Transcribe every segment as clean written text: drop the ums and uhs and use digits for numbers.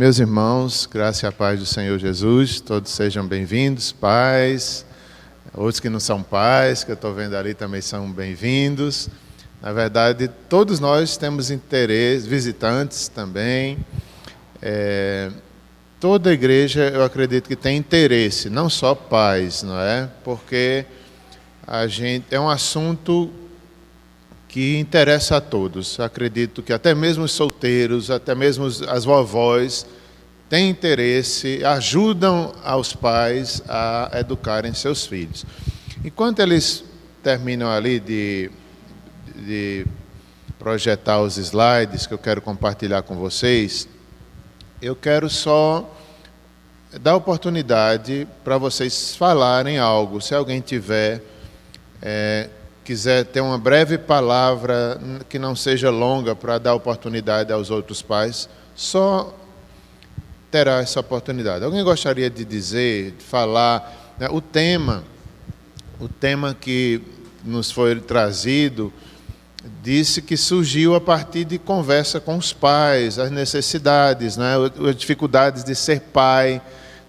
Meus irmãos, graça e a paz do Senhor Jesus, todos sejam bem-vindos, pais, outros que não são pais, que eu estou vendo ali também são bem-vindos. Na verdade, todos nós temos interesse, visitantes também. Toda igreja, eu acredito que tem interesse, não só pais, não é? Porque é um assunto que interessa a todos. Acredito que até mesmo os solteiros, até mesmo as vovós, têm interesse, ajudam aos pais a educarem seus filhos. Enquanto eles terminam ali de projetar os slides que eu quero compartilhar com vocês, eu quero só dar oportunidade para vocês falarem algo. Se alguém quiser ter uma breve palavra que não seja longa para dar oportunidade aos outros pais, só terá essa oportunidade. Alguém gostaria de dizer, de falar, né, o tema que nos foi trazido, disse que surgiu a partir de conversa com os pais, as necessidades, né, as dificuldades de ser pai,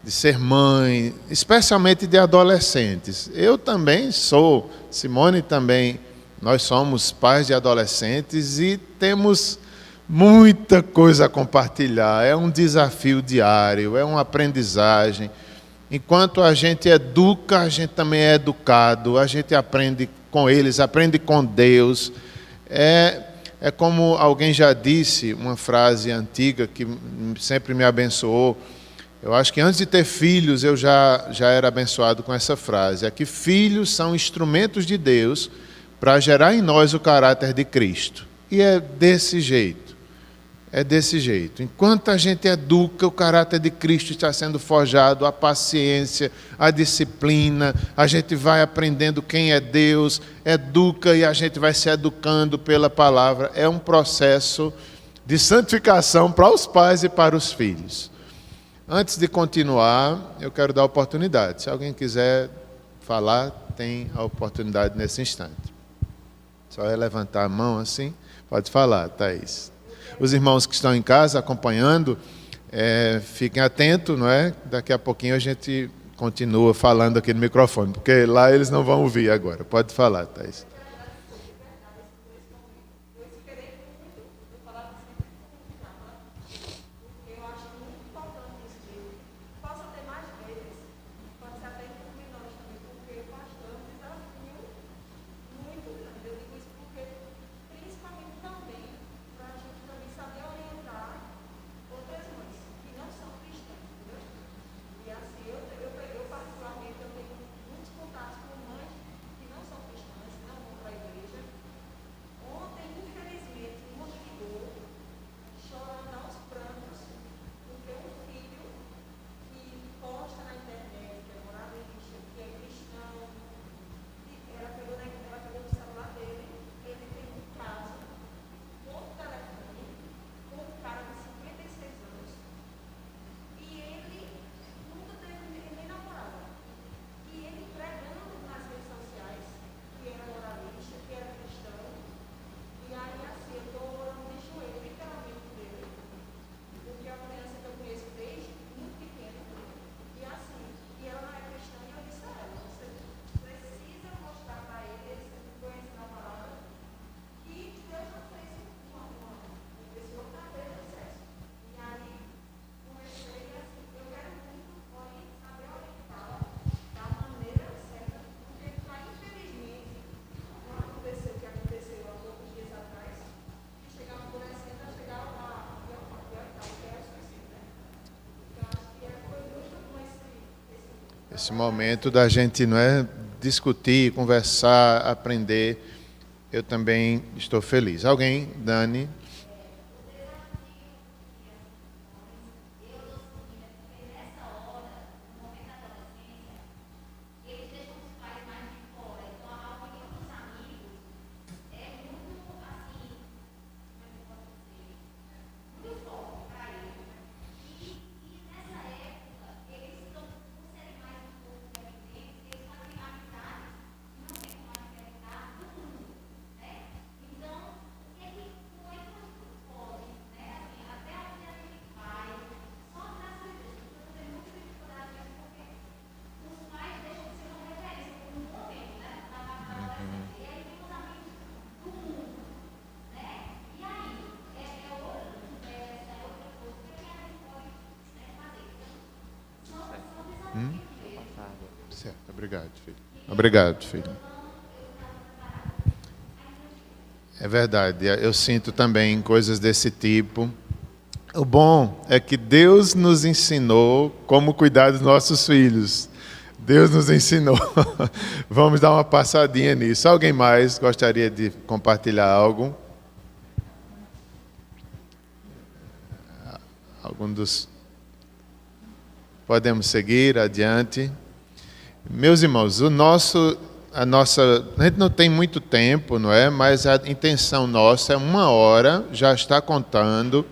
de ser mãe, especialmente de adolescentes. Eu também sou, Simone também, nós somos pais de adolescentes e temos muita coisa a compartilhar. É um desafio diário, é uma aprendizagem. Enquanto a gente educa, a gente também é educado, a gente aprende com eles, aprende com Deus. É como alguém já disse, uma frase antiga que sempre me abençoou. Eu acho que antes de ter filhos, eu já era abençoado com essa frase. É que filhos são instrumentos de Deus para gerar em nós o caráter de Cristo. E é desse jeito. É desse jeito. Enquanto a gente educa, o caráter de Cristo está sendo forjado, a paciência, a disciplina, a gente vai aprendendo quem é Deus, educa e a gente vai se educando pela palavra. É um processo de santificação para os pais e para os filhos. Antes de continuar, eu quero dar oportunidade. Se alguém quiser falar, tem a oportunidade nesse instante. Só é levantar a mão assim. Pode falar, Thaís. Os irmãos que estão em casa acompanhando, fiquem atentos, não é? Daqui a pouquinho a gente continua falando aqui no microfone, porque lá eles não vão ouvir agora. Pode falar, Thaís. Esse momento da gente, não é, discutir, conversar, aprender, eu também estou feliz. Alguém, Dani? Certo, obrigado, filho. Obrigado, filho. É verdade, eu sinto também coisas desse tipo. O bom é que Deus nos ensinou como cuidar dos nossos filhos. Deus nos ensinou. Vamos dar uma passadinha nisso. Alguém mais gostaria de compartilhar algo? Algum dos... Podemos seguir adiante. Meus irmãos, a gente não tem muito tempo, não é? Mas a intenção nossa é 1 hora, já está contando.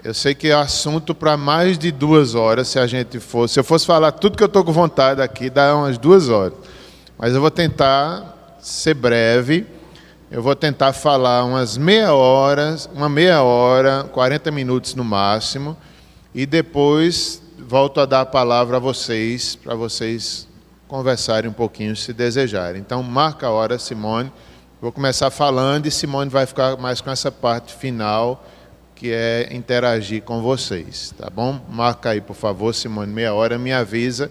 Eu sei que é assunto para mais de 2 horas, se eu fosse falar tudo que eu estou com vontade aqui, dá umas 2 horas. Mas eu vou tentar ser breve, eu vou tentar falar uma meia hora, 40 minutos no máximo, e depois volto a dar a palavra a vocês, para vocês conversarem um pouquinho, se desejarem. Então, marca a hora, Simone. Vou começar falando e Simone vai ficar mais com essa parte final, que é interagir com vocês, tá bom? Marca aí, por favor, Simone, meia hora, me avisa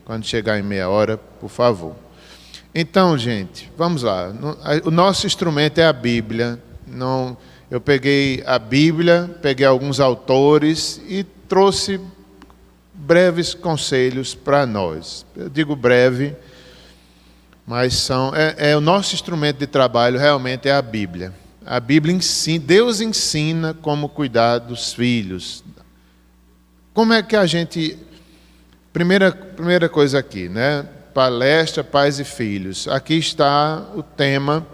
quando chegar em meia hora, por favor. Então, gente, vamos lá. O nosso instrumento é a Bíblia. Eu peguei a Bíblia, peguei alguns autores e trouxe breves conselhos para nós. Eu digo breve, mas o nosso instrumento de trabalho realmente é a Bíblia. A Bíblia ensina, Deus ensina como cuidar dos filhos. Como é que a gente... Primeira coisa aqui, né? Palestra, pais e filhos. Aqui está o tema.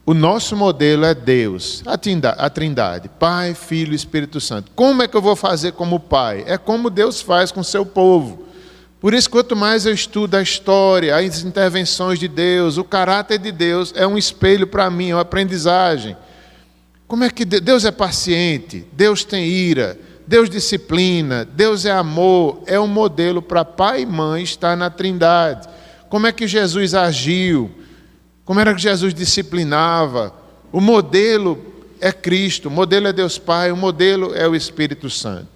O nosso modelo é Deus, a Trindade, Pai, Filho e Espírito Santo. Como é que eu vou fazer como pai? É como Deus faz com o seu povo. Por isso, quanto mais eu estudo a história, as intervenções de Deus, o caráter de Deus, é um espelho para mim, é uma aprendizagem. Como é que Deus é paciente, Deus tem ira, Deus disciplina, Deus é amor, é um modelo para pai e mãe estar na Trindade. Como é que Jesus agiu? Como era que Jesus disciplinava? O modelo é Cristo, o modelo é Deus Pai, o modelo é o Espírito Santo.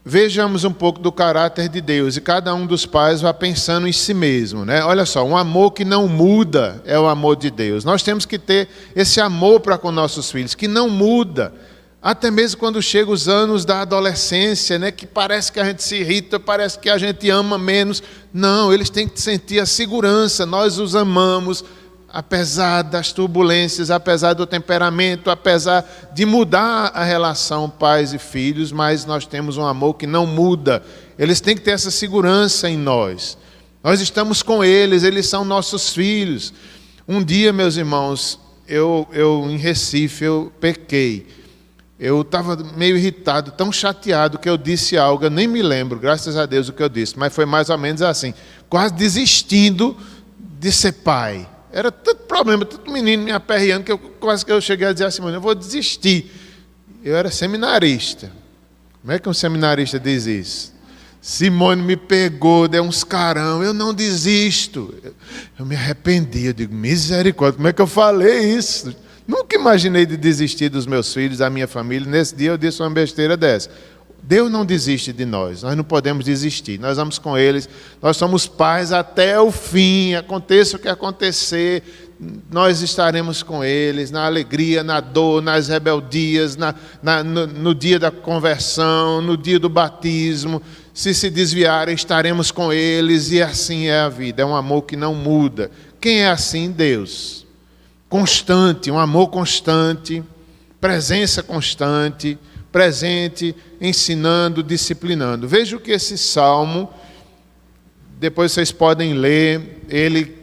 Vejamos um pouco do caráter de Deus, e cada um dos pais vai pensando em si mesmo, né? Olha só, um amor que não muda é o amor de Deus. Nós temos que ter esse amor para com nossos filhos, que não muda, até mesmo quando chegam os anos da adolescência, né? Que parece que a gente se irrita, parece que a gente ama menos. Não, eles têm que sentir a segurança, nós os amamos, apesar das turbulências, apesar do temperamento, apesar de mudar a relação pais e filhos, mas nós temos um amor que não muda. Eles têm que ter essa segurança em nós. Nós estamos com eles, eles são nossos filhos. Um dia, meus irmãos, eu em Recife, eu pequei. Eu estava meio irritado, tão chateado, que eu disse algo, eu nem me lembro, graças a Deus, o que eu disse, mas foi mais ou menos assim, quase desistindo de ser pai. Era tanto problema, tanto menino me aperreando, que quase que eu cheguei a dizer assim, eu vou desistir. Eu era seminarista. Como é que um seminarista diz isso? Simone me pegou, deu uns carão, eu não desisto. Eu me arrependi, eu digo, misericórdia, como é que eu falei isso? Nunca imaginei de desistir dos meus filhos, da minha família. Nesse dia eu disse uma besteira dessa. Deus não desiste de nós não podemos desistir, nós vamos com eles, nós somos pais até o fim, aconteça o que acontecer, nós estaremos com eles, na alegria, na dor, nas rebeldias, no dia da conversão, no dia do batismo, se desviarem, estaremos com eles, e assim é a vida, é um amor que não muda. Quem é assim? Deus. Constante, um amor constante, presença constante, presente, ensinando, disciplinando. Veja o que esse salmo, depois vocês podem ler, ele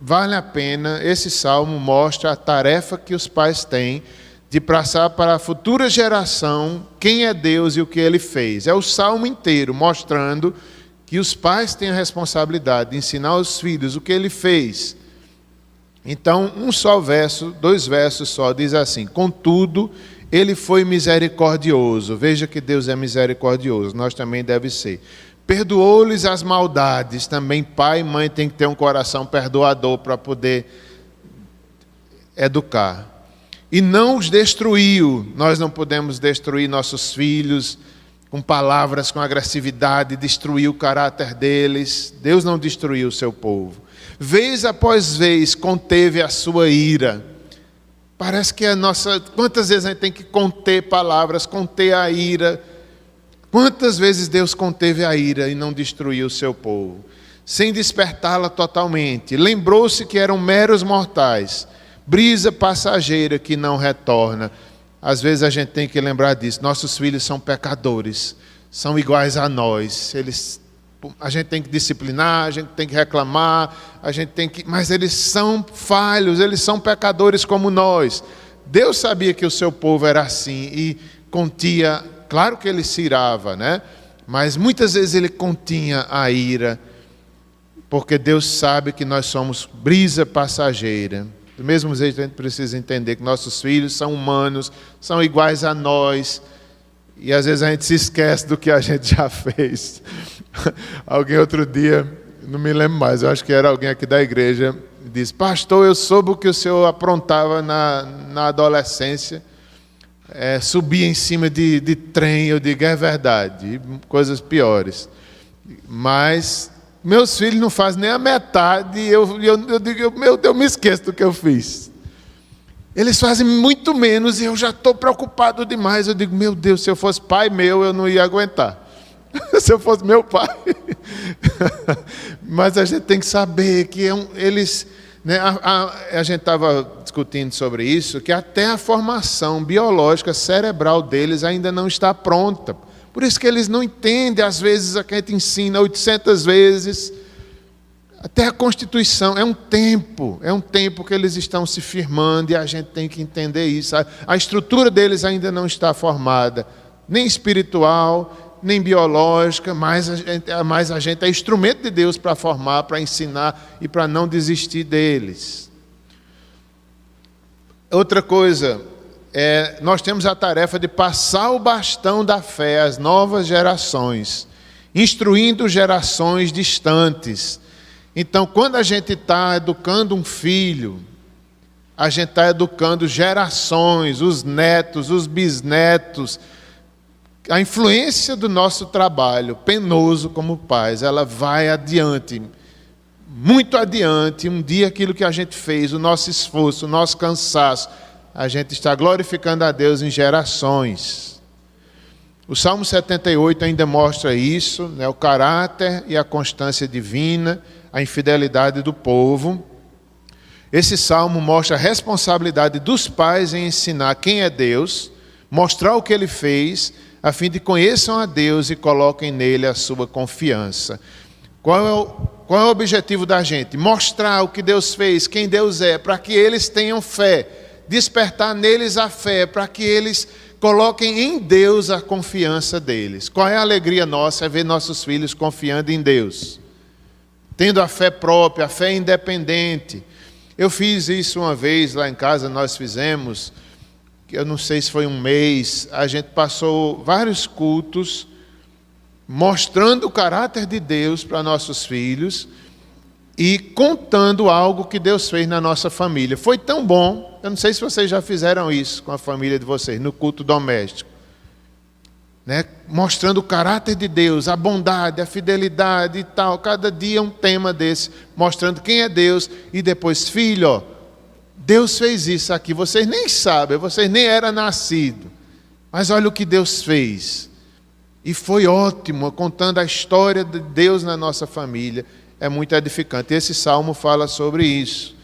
vale a pena. Esse salmo mostra a tarefa que os pais têm de passar para a futura geração quem é Deus e o que Ele fez. É o salmo inteiro mostrando que os pais têm a responsabilidade de ensinar aos filhos o que Ele fez. Então, um só verso, 2 versos só, diz assim: contudo, Ele foi misericordioso. Veja que Deus é misericordioso, nós também deve ser. Perdoou-lhes as maldades. Também pai e mãe tem que ter um coração perdoador para poder educar. E não os destruiu. Nós não podemos destruir nossos filhos. com palavras, com agressividade, destruir o caráter deles. Deus não destruiu o seu povo. Vez após vez conteve a sua ira. Parece que quantas vezes a gente tem que conter palavras, conter a ira. Quantas vezes Deus conteve a ira e não destruiu o seu povo, sem despertá-la totalmente. Lembrou-se que eram meros mortais, brisa passageira que não retorna. Às vezes a gente tem que lembrar disso. Nossos filhos são pecadores, são iguais a nós. A gente tem que disciplinar, a gente tem que reclamar, mas eles são falhos, eles são pecadores como nós. Deus sabia que o seu povo era assim e continha, claro que ele se irava, né? Mas muitas vezes ele continha a ira, porque Deus sabe que nós somos brisa passageira. Do mesmo jeito, a gente precisa entender que nossos filhos são humanos, são iguais a nós, e às vezes a gente se esquece do que a gente já fez. Alguém outro dia, não me lembro mais, eu acho que era alguém aqui da igreja, disse: pastor, eu soube o que o senhor aprontava na adolescência, subia em cima de trem. Eu digo: é verdade, coisas piores, mas meus filhos não fazem nem a metade. Eu digo: meu Deus, eu me esqueço do que eu fiz. Eles fazem muito menos e eu já estou preocupado demais. Eu digo: meu Deus, se eu fosse pai meu, eu não ia aguentar. Se eu fosse meu pai. Mas a gente tem que saber que eles... Né, a gente estava discutindo sobre isso, que até a formação biológica cerebral deles ainda não está pronta. Por isso que eles não entendem, às vezes, a que a gente ensina 800 vezes. Até a Constituição, é um tempo que eles estão se firmando e a gente tem que entender isso. A estrutura deles ainda não está formada, nem espiritual, nem biológica, mas a gente é instrumento de Deus para formar, para ensinar e para não desistir deles. Outra coisa, nós temos a tarefa de passar o bastão da fé às novas gerações, instruindo gerações distantes. Então, quando a gente está educando um filho, a gente está educando gerações, os netos, os bisnetos. A influência do nosso trabalho penoso como pais, ela vai adiante, muito adiante. Um dia aquilo que a gente fez, o nosso esforço, o nosso cansaço, a gente está glorificando a Deus em gerações. O Salmo 78 ainda mostra isso, né, o caráter e a constância divina, a infidelidade do povo. Esse salmo mostra a responsabilidade dos pais em ensinar quem é Deus, mostrar o que Ele fez, a fim de conheçam a Deus e coloquem nele a sua confiança. Qual é o objetivo da gente? Mostrar o que Deus fez, quem Deus é, para que eles tenham fé, despertar neles a fé, para que eles coloquem em Deus a confiança deles. Qual é a alegria nossa? É ver nossos filhos confiando em Deus, tendo a fé própria, a fé independente. Eu fiz isso uma vez lá em casa, nós fizemos, eu não sei se foi um mês, a gente passou vários cultos mostrando o caráter de Deus para nossos filhos e contando algo que Deus fez na nossa família. Foi tão bom, eu não sei se vocês já fizeram isso com a família de vocês, no culto doméstico. Né? Mostrando o caráter de Deus, a bondade, a fidelidade e tal. Cada dia um tema desse, mostrando quem é Deus. E depois: filho, ó, Deus fez isso aqui, vocês nem sabem, vocês nem eram nascidos, mas olha o que Deus fez. E foi ótimo, contando a história de Deus na nossa família, é muito edificante. Esse salmo fala sobre isso.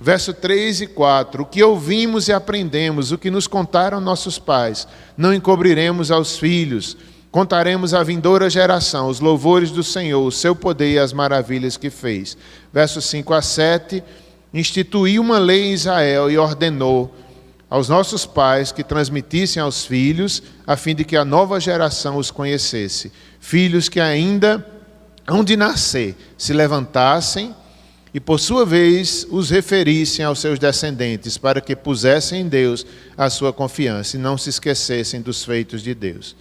Verso 3 e 4, o que ouvimos e aprendemos, o que nos contaram nossos pais, não encobriremos aos filhos, contaremos à vindoura geração os louvores do Senhor, o seu poder e as maravilhas que fez. Versos 5 a 7, instituiu uma lei em Israel e ordenou aos nossos pais que transmitissem aos filhos, a fim de que a nova geração os conhecesse. Filhos que ainda hão de nascer, se levantassem e, por sua vez, os referissem aos seus descendentes, para que pusessem em Deus a sua confiança e não se esquecessem dos feitos de Deus.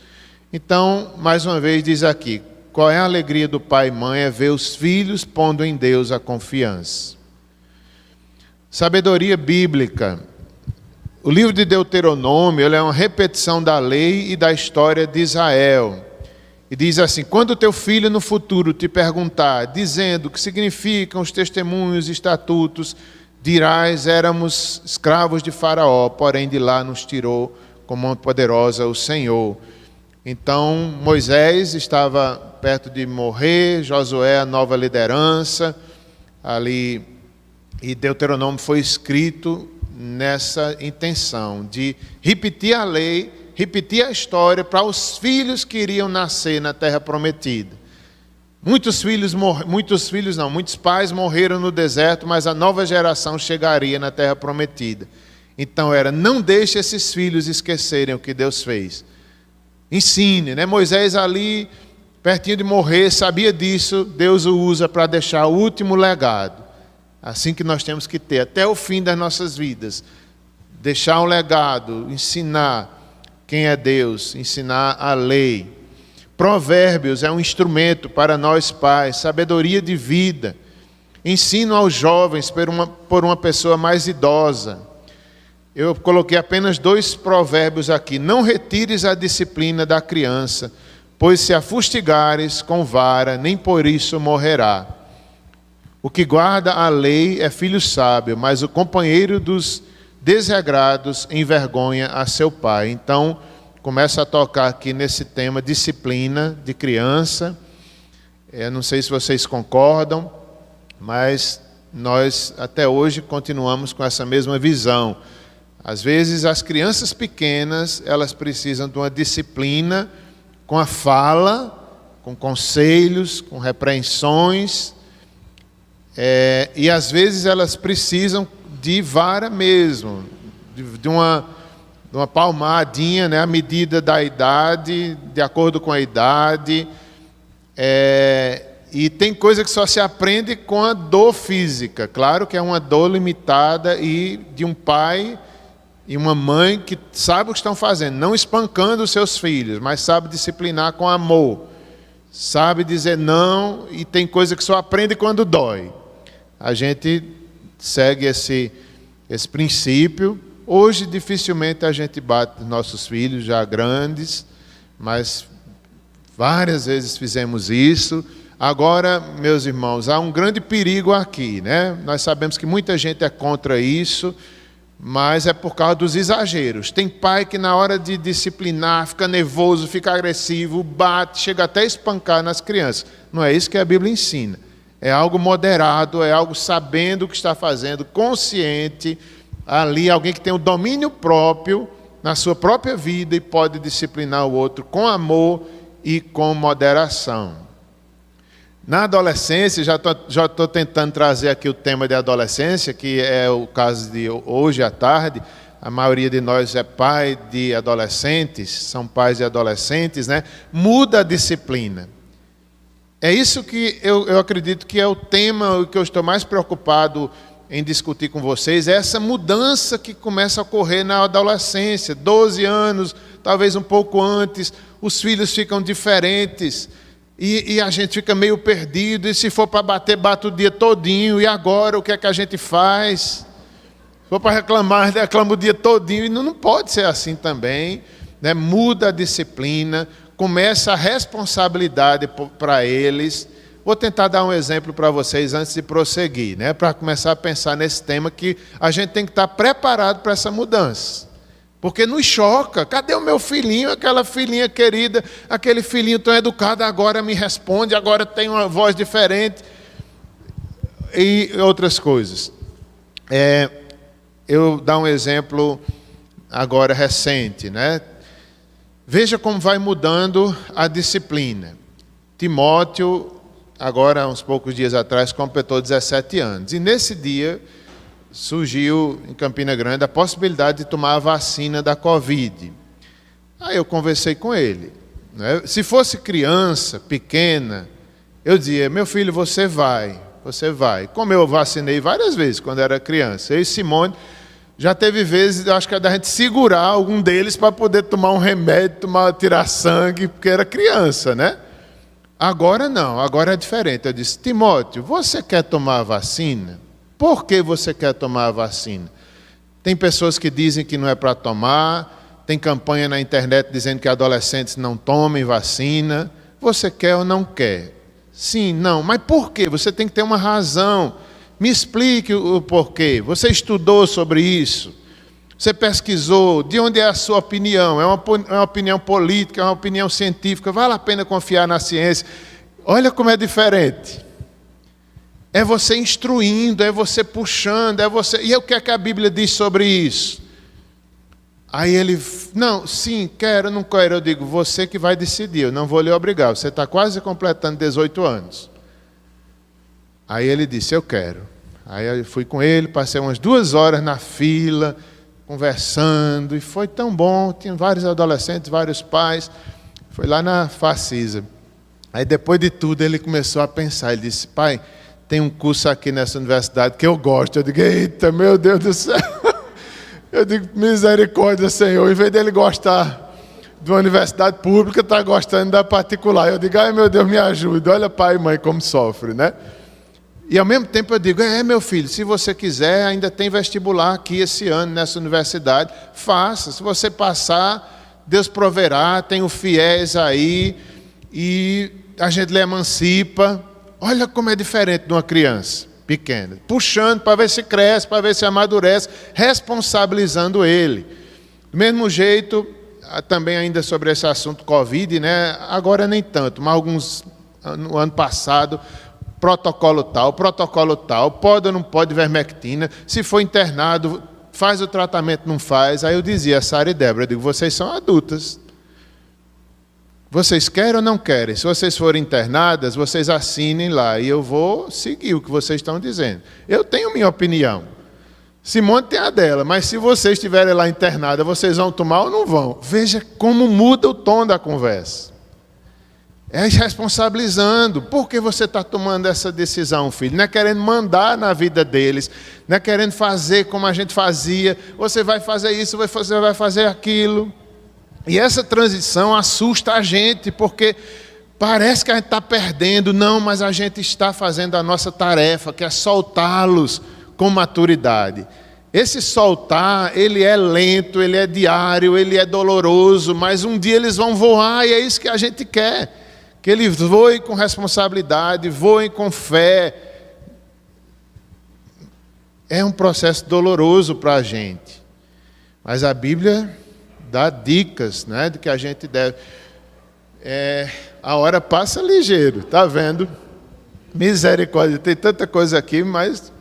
Então, mais uma vez diz aqui, qual é a alegria do pai e mãe? É ver os filhos pondo em Deus a confiança. Sabedoria bíblica. O livro de Deuteronômio ele é uma repetição da lei e da história de Israel. E diz assim: quando teu filho no futuro te perguntar, dizendo o que significam os testemunhos e estatutos, dirás: éramos escravos de Faraó, porém de lá nos tirou com mão poderosa o Senhor. Então Moisés estava perto de morrer, Josué a nova liderança ali, e Deuteronômio foi escrito nessa intenção de repetir a lei, repetir a história para os filhos que iriam nascer na terra prometida. Muitos pais morreram no deserto, mas a nova geração chegaria na terra prometida. Então não deixe esses filhos esquecerem o que Deus fez. Ensine, né? Moisés ali, pertinho de morrer, sabia disso, Deus o usa para deixar o último legado. Assim que nós temos que ter, até o fim das nossas vidas. Deixar um legado, ensinar quem é Deus, ensinar a lei. Provérbios é um instrumento para nós pais, sabedoria de vida. Ensino aos jovens por uma pessoa mais idosa. Eu coloquei apenas 2 provérbios aqui. Não retires a disciplina da criança, pois se a fustigares com vara, nem por isso morrerá. O que guarda a lei é filho sábio, mas o companheiro dos desregrados envergonha a seu pai. Então, começa a tocar aqui nesse tema disciplina de criança. Eu não sei se vocês concordam, mas nós até hoje continuamos com essa mesma visão. Às vezes as crianças pequenas, elas precisam de uma disciplina com a fala, com conselhos, com repreensões, e às vezes elas precisam de vara mesmo, de uma palmadinha, né, à medida da idade, de acordo com a idade. E tem coisa que só se aprende com a dor física. Claro que é uma dor limitada e de um pai e uma mãe que sabe o que estão fazendo, não espancando os seus filhos, mas sabe disciplinar com amor, sabe dizer não, e tem coisa que só aprende quando dói. A gente segue esse princípio. Hoje dificilmente a gente bate nossos filhos já grandes, mas várias vezes fizemos isso. Agora, meus irmãos, há um grande perigo aqui, né? Nós sabemos que muita gente é contra isso, mas é por causa dos exageros. Tem pai que na hora de disciplinar fica nervoso, fica agressivo, bate, chega até a espancar nas crianças. Não é isso que a Bíblia ensina. É algo moderado, é algo sabendo o que está fazendo, consciente. Ali alguém que tem o domínio próprio na sua própria vida e pode disciplinar o outro com amor e com moderação. Na adolescência, já estou tentando trazer aqui o tema de adolescência, que é o caso de hoje à tarde. A maioria de nós é pai de adolescentes, são pais de adolescentes, né? Muda a disciplina. É isso que eu acredito que é o tema que eu estou mais preocupado em discutir com vocês, é essa mudança que começa a ocorrer na adolescência, 12 anos, talvez um pouco antes, os filhos ficam diferentes, e a gente fica meio perdido, e se for para bater, bate o dia todinho, e agora o que é que a gente faz? Se for para reclamar, reclama o dia todinho, e não pode ser assim também, né? Muda a disciplina, começa a responsabilidade para eles. Vou tentar dar um exemplo para vocês antes de prosseguir, né? Para começar a pensar nesse tema que a gente tem que estar preparado para essa mudança. Porque nos choca. Cadê o meu filhinho, aquela filhinha querida, aquele filhinho tão educado, agora me responde, agora tem uma voz diferente e outras coisas. Eu dar um exemplo agora recente, né? Veja como vai mudando a disciplina. Timóteo, agora, uns poucos dias atrás, completou 17 anos. E nesse dia, surgiu em Campina Grande a possibilidade de tomar a vacina da Covid. Aí eu conversei com ele, né? Se fosse criança, pequena, eu dizia: meu filho, você vai. Como eu vacinei várias vezes quando era criança. Eu e Simone, já teve vezes, eu acho que é da gente segurar algum deles para poder tomar um remédio, tirar sangue, porque era criança, né? Agora não, agora é diferente. Eu disse: Timóteo, você quer tomar a vacina? Por que você quer tomar a vacina? Tem pessoas que dizem que não é para tomar, tem campanha na internet dizendo que adolescentes não tomem vacina. Você quer ou não quer? Sim, não. Mas por quê? Você tem que ter uma razão. Me explique o porquê. Você estudou sobre isso? Você pesquisou? De onde é a sua opinião? É uma opinião política, é uma opinião científica? Vale a pena confiar na ciência? Olha como é diferente. É você instruindo, é você puxando, é você... E o que é que a Bíblia diz sobre isso? Aí ele, não, sim, quero, não quero. Eu digo, você que vai decidir, eu não vou lhe obrigar. Você está quase completando 18 anos. Aí ele disse, eu quero. Aí eu fui com ele, passei umas 2 horas na fila, conversando, e foi tão bom. Tinha vários adolescentes, vários pais. Foi lá na Facisa. Aí depois de tudo ele começou a pensar. Ele disse, pai, tem um curso aqui nessa universidade que eu gosto. Eu digo, eita, meu Deus do céu. Eu digo, misericórdia, Senhor. Em vez dele gostar de uma universidade pública, está gostando da particular. Eu digo, ai meu Deus, me ajude. Olha pai e mãe como sofre, né? E ao mesmo tempo eu digo, meu filho, se você quiser, ainda tem vestibular aqui esse ano nessa universidade. Faça, se você passar, Deus proverá, tem o FIES aí, e a gente lhe emancipa. Olha como é diferente de uma criança pequena. Puxando para ver se cresce, para ver se amadurece, responsabilizando ele. Do mesmo jeito, também ainda sobre esse assunto Covid, né? Agora nem tanto, mas no ano passado, protocolo tal, pode ou não pode ivermectina, se for internado, faz o tratamento, não faz. Aí eu dizia a Sara e Débora, eu digo, vocês são adultas. Vocês querem ou não querem? Se vocês forem internadas, vocês assinem lá e eu vou seguir o que vocês estão dizendo. Eu tenho minha opinião. Simone tem a dela, mas se vocês estiverem lá internadas, vocês vão tomar ou não vão? Veja como muda o tom da conversa. É responsabilizando. Por que você está tomando essa decisão, filho? Não é querendo mandar na vida deles, não é querendo fazer como a gente fazia. Você vai fazer isso, você vai fazer aquilo. E essa transição assusta a gente, porque parece que a gente está perdendo. Não, mas a gente está fazendo a nossa tarefa, que é soltá-los com maturidade. Esse soltar, ele é lento, ele é diário, ele é doloroso, mas um dia eles vão voar e é isso que a gente quer. Que eles voem com responsabilidade, voem com fé. É um processo doloroso para a gente. Mas a Bíblia dá dicas, né, de que a gente deve... a hora passa ligeiro, tá vendo? Misericórdia, tem tanta coisa aqui, mas...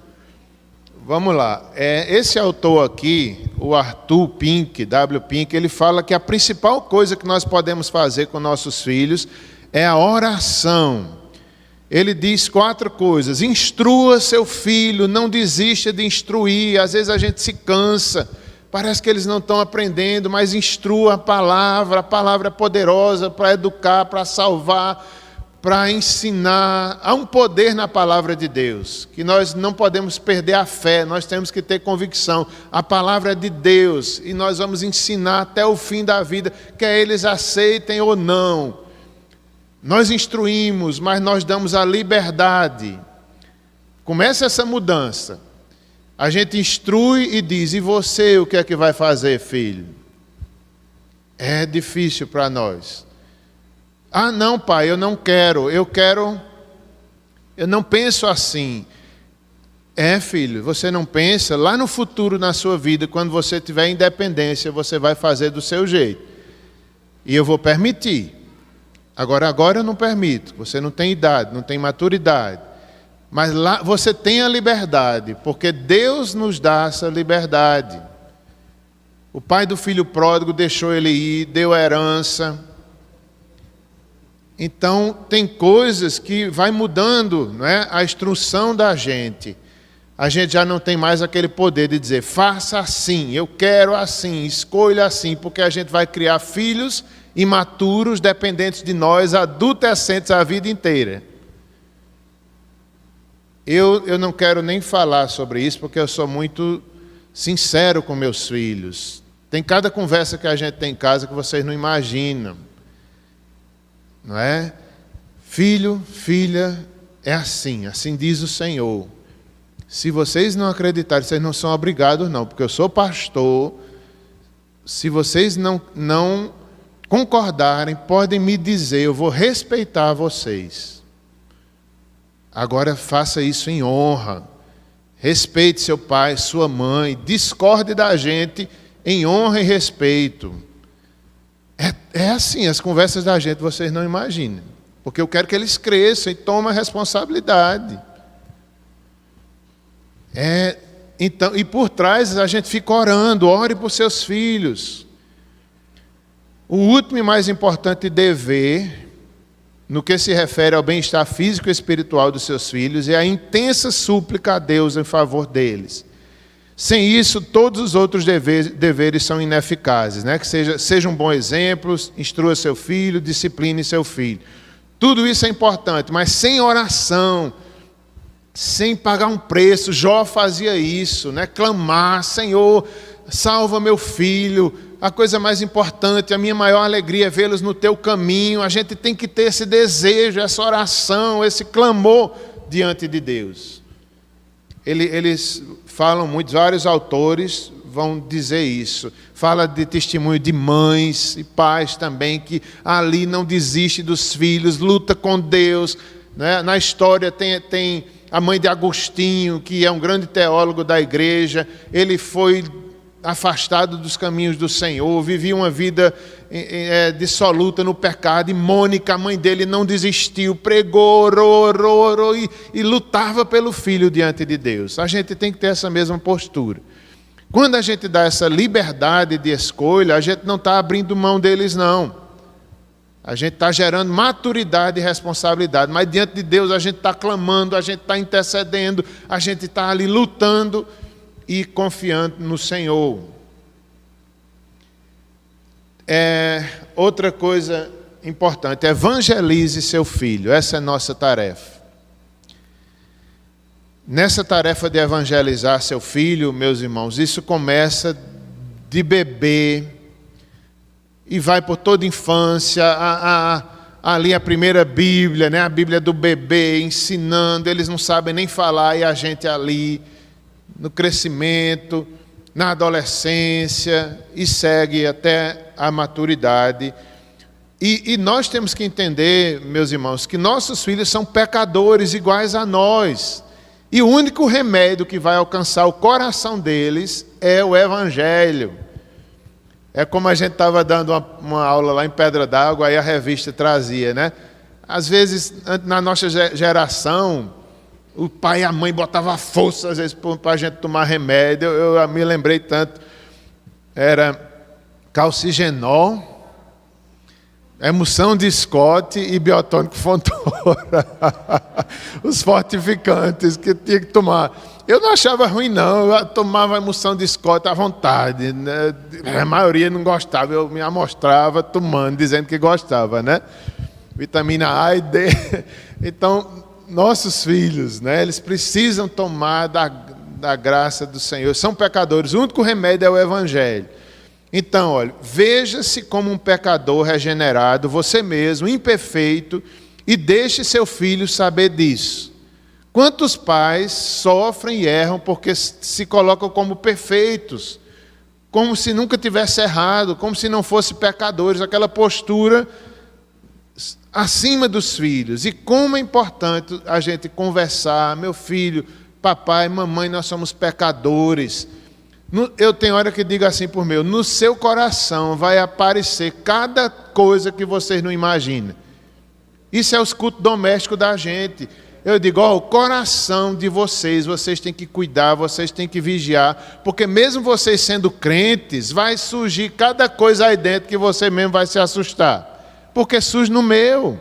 Vamos lá. Esse autor aqui, o Arthur Pink, W. Pink, ele fala que a principal coisa que nós podemos fazer com nossos filhos é a oração. Ele diz 4 coisas. Instrua seu filho, não desista de instruir. Às vezes a gente se cansa, parece que eles não estão aprendendo, mas instrua a palavra é poderosa para educar, para salvar, para ensinar. Há um poder na palavra de Deus, que nós não podemos perder a fé, nós temos que ter convicção. A palavra é de Deus e nós vamos ensinar até o fim da vida, quer eles aceitem ou não. Nós instruímos, mas nós damos a liberdade. Começa essa mudança. A gente instrui e diz, e você o que é que vai fazer, filho? É difícil para nós. Ah, não, pai, eu não quero, eu não penso assim. Filho, você não pensa, lá no futuro na sua vida, quando você tiver independência, você vai fazer do seu jeito. E eu vou permitir. Agora eu não permito, você não tem idade, não tem maturidade. Mas lá você tem a liberdade, porque Deus nos dá essa liberdade. O pai do filho pródigo deixou ele ir, deu a herança. Então, tem coisas que vai mudando, não é? A instrução da gente. A gente já não tem mais aquele poder de dizer, faça assim, eu quero assim, escolha assim, porque a gente vai criar filhos imaturos, dependentes de nós, adultescentes a vida inteira. Eu não quero nem falar sobre isso, porque eu sou muito sincero com meus filhos. Tem cada conversa que a gente tem em casa que vocês não imaginam. Não é? Filho, filha, é assim diz o Senhor. Se vocês não acreditarem, vocês não são obrigados não, porque eu sou pastor. Se vocês não concordarem, podem me dizer, eu vou respeitar vocês. Agora faça isso em honra. Respeite seu pai, sua mãe, discorde da gente em honra e respeito. É assim, as conversas da gente vocês não imaginam. Porque eu quero que eles cresçam e tomem a responsabilidade. Então, e por trás a gente fica orando, ore por seus filhos. O último e mais importante dever, no que se refere ao bem-estar físico e espiritual dos seus filhos, é a intensa súplica a Deus em favor deles. Sem isso, todos os outros deveres são ineficazes, né? Que sejam bons exemplos, instrua seu filho, discipline seu filho. Tudo isso é importante, mas sem oração, sem pagar um preço. Jó fazia isso, né? Clamar, Senhor, salva meu filho. A coisa mais importante, a minha maior alegria é vê-los no teu caminho. A gente tem que ter esse desejo, essa oração, esse clamor diante de Deus. Eles falam muito, vários autores vão dizer isso. Fala de testemunho de mães e pais também, que ali não desiste dos filhos, luta com Deus, né? Na história tem a mãe de Agostinho, que é um grande teólogo da igreja. Ele foi afastado dos caminhos do Senhor, vivia uma vida dissoluta no pecado, e Mônica, a mãe dele, não desistiu, pregou, orou e lutava pelo filho diante de Deus. A gente tem que ter essa mesma postura. Quando a gente dá essa liberdade de escolha, a gente não está abrindo mão deles, não. A gente está gerando maturidade e responsabilidade, mas diante de Deus a gente está clamando, a gente está intercedendo, a gente está ali lutando e confiando no Senhor. Outra coisa importante, evangelize seu filho. Essa é a nossa tarefa. Nessa tarefa de evangelizar seu filho, meus irmãos, isso começa de bebê e vai por toda a infância, ali a primeira Bíblia, né? A Bíblia do bebê, ensinando, eles não sabem nem falar, e a gente ali, no crescimento, na adolescência, e segue até a maturidade. E nós temos que entender, meus irmãos, que nossos filhos são pecadores iguais a nós. E o único remédio que vai alcançar o coração deles é o Evangelho. É como a gente estava dando uma aula lá em Pedra d'Água, aí a revista trazia, né? Às vezes, na nossa geração, o pai e a mãe botavam força, às vezes, para a gente tomar remédio. Eu me lembrei tanto. Era calcigenol, emulsão de Scott e biotônico Fontoura. Os fortificantes que tinha que tomar. Eu não achava ruim, não. Eu tomava emulsão de Scott à vontade, né? A maioria não gostava. Eu me amostrava tomando, dizendo que gostava, né? Vitamina A e D. Então, nossos filhos, né? Eles precisam tomar da graça do Senhor. São pecadores. O único remédio é o Evangelho. Então, olha, veja-se como um pecador regenerado, você mesmo, imperfeito, e deixe seu filho saber disso. Quantos pais sofrem e erram porque se colocam como perfeitos, como se nunca tivesse errado, como se não fossem pecadores, aquela postura acima dos filhos. E como é importante a gente conversar, meu filho, papai, mamãe, nós somos pecadores. Eu tenho hora que digo assim por meu, no seu coração vai aparecer cada coisa que vocês não imaginam. Isso é os cultos domésticos da gente. Eu digo, o coração de vocês têm que cuidar, vocês têm que vigiar, porque mesmo vocês sendo crentes, vai surgir cada coisa aí dentro que você mesmo vai se assustar. Porque surge no meu.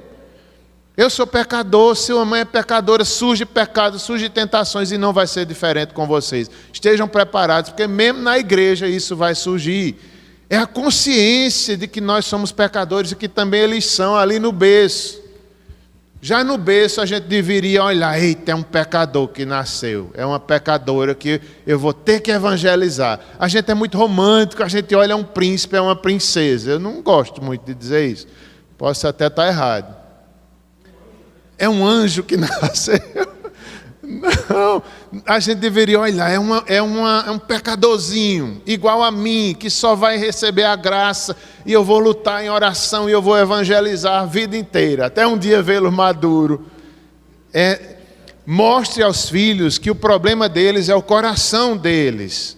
Eu sou pecador, sua mãe é pecadora, surge pecado, surge tentações, e não vai ser diferente com vocês. Estejam preparados, porque mesmo na igreja isso vai surgir. É a consciência de que nós somos pecadores e que também eles são ali no berço. Já no berço a gente deveria olhar, eita, é um pecador que nasceu, é uma pecadora que eu vou ter que evangelizar. A gente é muito romântico, a gente olha um príncipe, é uma princesa. Eu não gosto muito de dizer isso, posso até estar errado. É um anjo que nasceu. Não, a gente deveria olhar, é um pecadorzinho, igual a mim, que só vai receber a graça, e eu vou lutar em oração, e eu vou evangelizar a vida inteira, até um dia vê-lo maduro. Mostre aos filhos que o problema deles é o coração deles.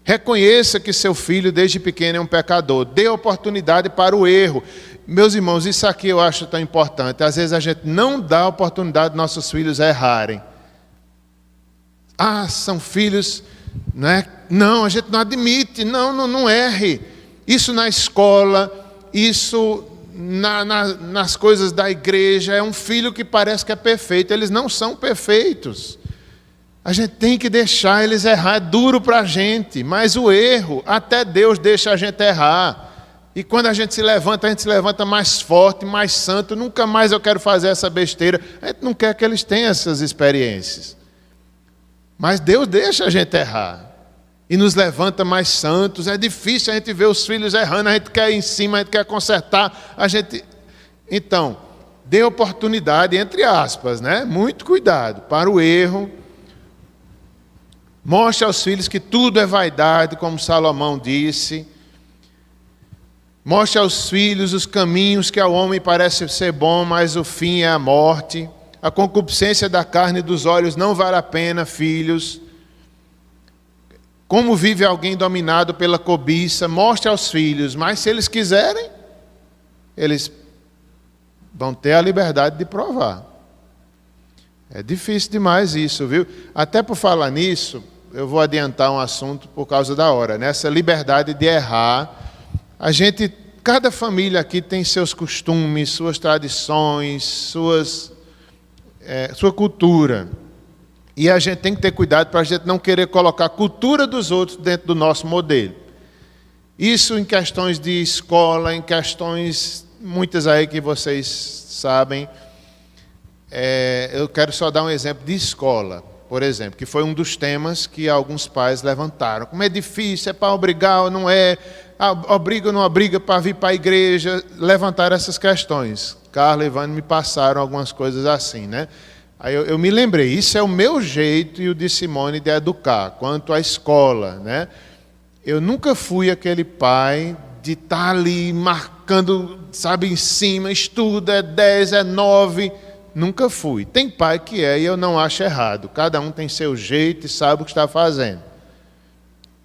Reconheça que seu filho desde pequeno é um pecador, dê oportunidade para o erro. Meus irmãos, isso aqui eu acho tão importante. Às vezes a gente não dá oportunidade de nossos filhos errarem. São filhos, né? Não, a gente não admite, não erre. Isso na escola, isso nas coisas da igreja, é um filho que parece que é perfeito, eles não são perfeitos. A gente tem que deixar eles errar, é duro para a gente, mas o erro, até Deus deixa a gente errar. E quando a gente se levanta mais forte, mais santo, nunca mais eu quero fazer essa besteira. A gente não quer que eles tenham essas experiências. Mas Deus deixa a gente errar. E nos levanta mais santos. É difícil a gente ver os filhos errando, a gente quer ir em cima, a gente quer consertar. Então, dê oportunidade, entre aspas, né? Muito cuidado para o erro. Mostre aos filhos que tudo é vaidade, como Salomão disse. Mostre aos filhos os caminhos que ao homem parece ser bom, mas o fim é a morte. A concupiscência da carne e dos olhos não vale a pena, filhos. Como vive alguém dominado pela cobiça? Mostre aos filhos, mas se eles quiserem, eles vão ter a liberdade de provar. É difícil demais isso, viu? Até por falar nisso, eu vou adiantar um assunto por causa da hora. Nessa liberdade de errar, cada família aqui tem seus costumes, suas tradições, sua cultura. E a gente tem que ter cuidado para a gente não querer colocar a cultura dos outros dentro do nosso modelo. Isso em questões de escola, em questões, muitas aí que vocês sabem. Eu quero só dar um exemplo de escola, por exemplo, que foi um dos temas que alguns pais levantaram. Como é difícil, é para obrigar ou não é? Obriga ou não obriga para vir para a igreja? Levantaram essas questões. Carla e Ivane me passaram algumas coisas assim, né? Aí eu me lembrei, isso é o meu jeito e o de Simone de educar, quanto à escola, né? Eu nunca fui aquele pai de estar ali marcando, sabe, em cima, estuda, é 10, é 9, nunca fui. Tem pai que é e eu não acho errado, cada um tem seu jeito e sabe o que está fazendo.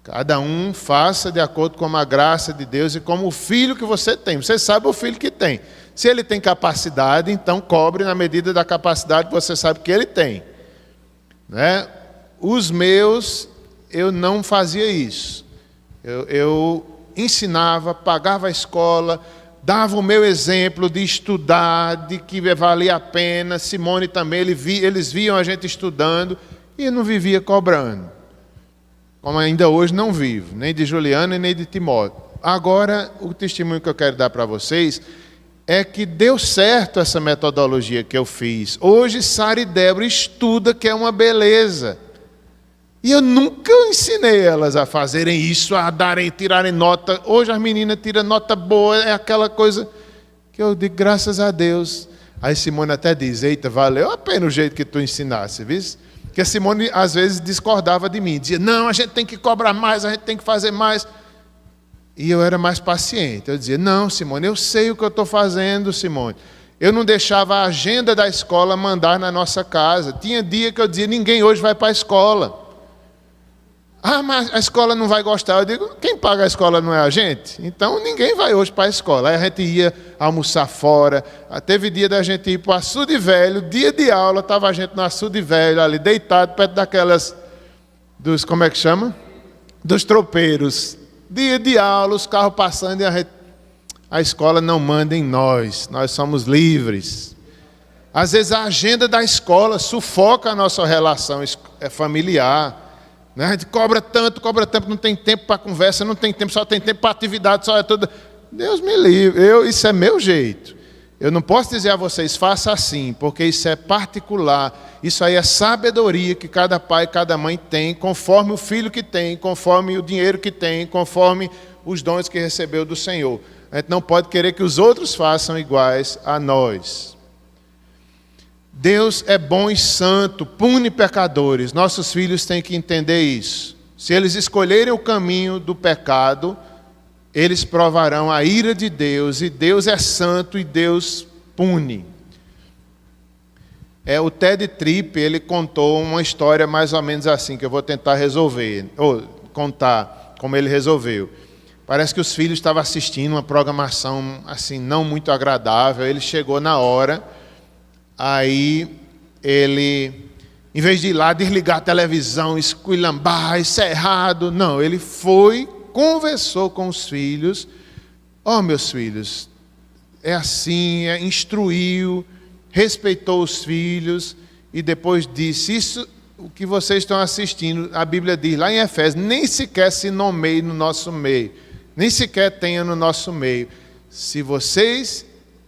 Cada um faça de acordo com a graça de Deus e como o filho que você tem. Você sabe o filho que tem. Se ele tem capacidade, então cobre na medida da capacidade que você sabe que ele tem. Né? Os meus, eu não fazia isso. Eu ensinava, pagava a escola, dava o meu exemplo de estudar, de que valia a pena. Simone também, eles viam a gente estudando e eu não vivia cobrando. Como ainda hoje não vivo, nem de Juliana nem de Timóteo. Agora, o testemunho que eu quero dar para vocês é que deu certo essa metodologia que eu fiz. Hoje, Sara e Débora estudam, que é uma beleza. E eu nunca ensinei elas a fazerem isso, a tirarem nota. Hoje as meninas tiram nota boa, é aquela coisa que eu digo, graças a Deus. Aí Simone até diz, eita, valeu a pena o jeito que tu ensinasse, viu? Porque a Simone às vezes discordava de mim, dizia, não, a gente tem que cobrar mais, a gente tem que fazer mais. E eu era mais paciente, eu dizia, não, Simone, eu sei o que eu estou fazendo, Simone. Eu não deixava a agenda da escola mandar na nossa casa. Tinha dia que eu dizia, ninguém hoje vai para a escola. Ah, mas a escola não vai gostar. Eu digo, quem paga a escola não é a gente? Então ninguém vai hoje para a escola. Aí a gente ia almoçar fora. Teve dia da gente ir para o Açude Velho, dia de aula, estava a gente no Açude Velho, ali deitado, perto daquelas, como é que chama? Dos tropeiros. Dia de aula, os carros passando e a escola não manda em nós somos livres. Às vezes a agenda da escola sufoca a nossa relação familiar. A gente cobra tanto, não tem tempo para conversa, não tem tempo, só tem tempo para atividade, só é tudo. Deus me livre, isso é meu jeito. Eu não posso dizer a vocês, faça assim, porque isso é particular. Isso aí é sabedoria que cada pai e cada mãe tem, conforme o filho que tem, conforme o dinheiro que tem, conforme os dons que recebeu do Senhor. A gente não pode querer que os outros façam iguais a nós. Deus é bom e santo, pune pecadores. Nossos filhos têm que entender isso. Se eles escolherem o caminho do pecado, eles provarão a ira de Deus, e Deus é santo e Deus pune. O Ted Tripp, ele contou uma história mais ou menos assim, que eu vou tentar contar como ele resolveu. Parece que os filhos estavam assistindo uma programação assim, não muito agradável. Ele chegou na hora, aí ele, em vez de ir lá desligar a televisão, esculhambar, isso é errado, não, ele foi, conversou com os filhos. Meus filhos, é assim, instruiu, respeitou os filhos, e depois disse: isso, o que vocês estão assistindo, a Bíblia diz lá em Efésios, nem sequer se nomeie no nosso meio, nem sequer tenha no nosso meio. Se vocês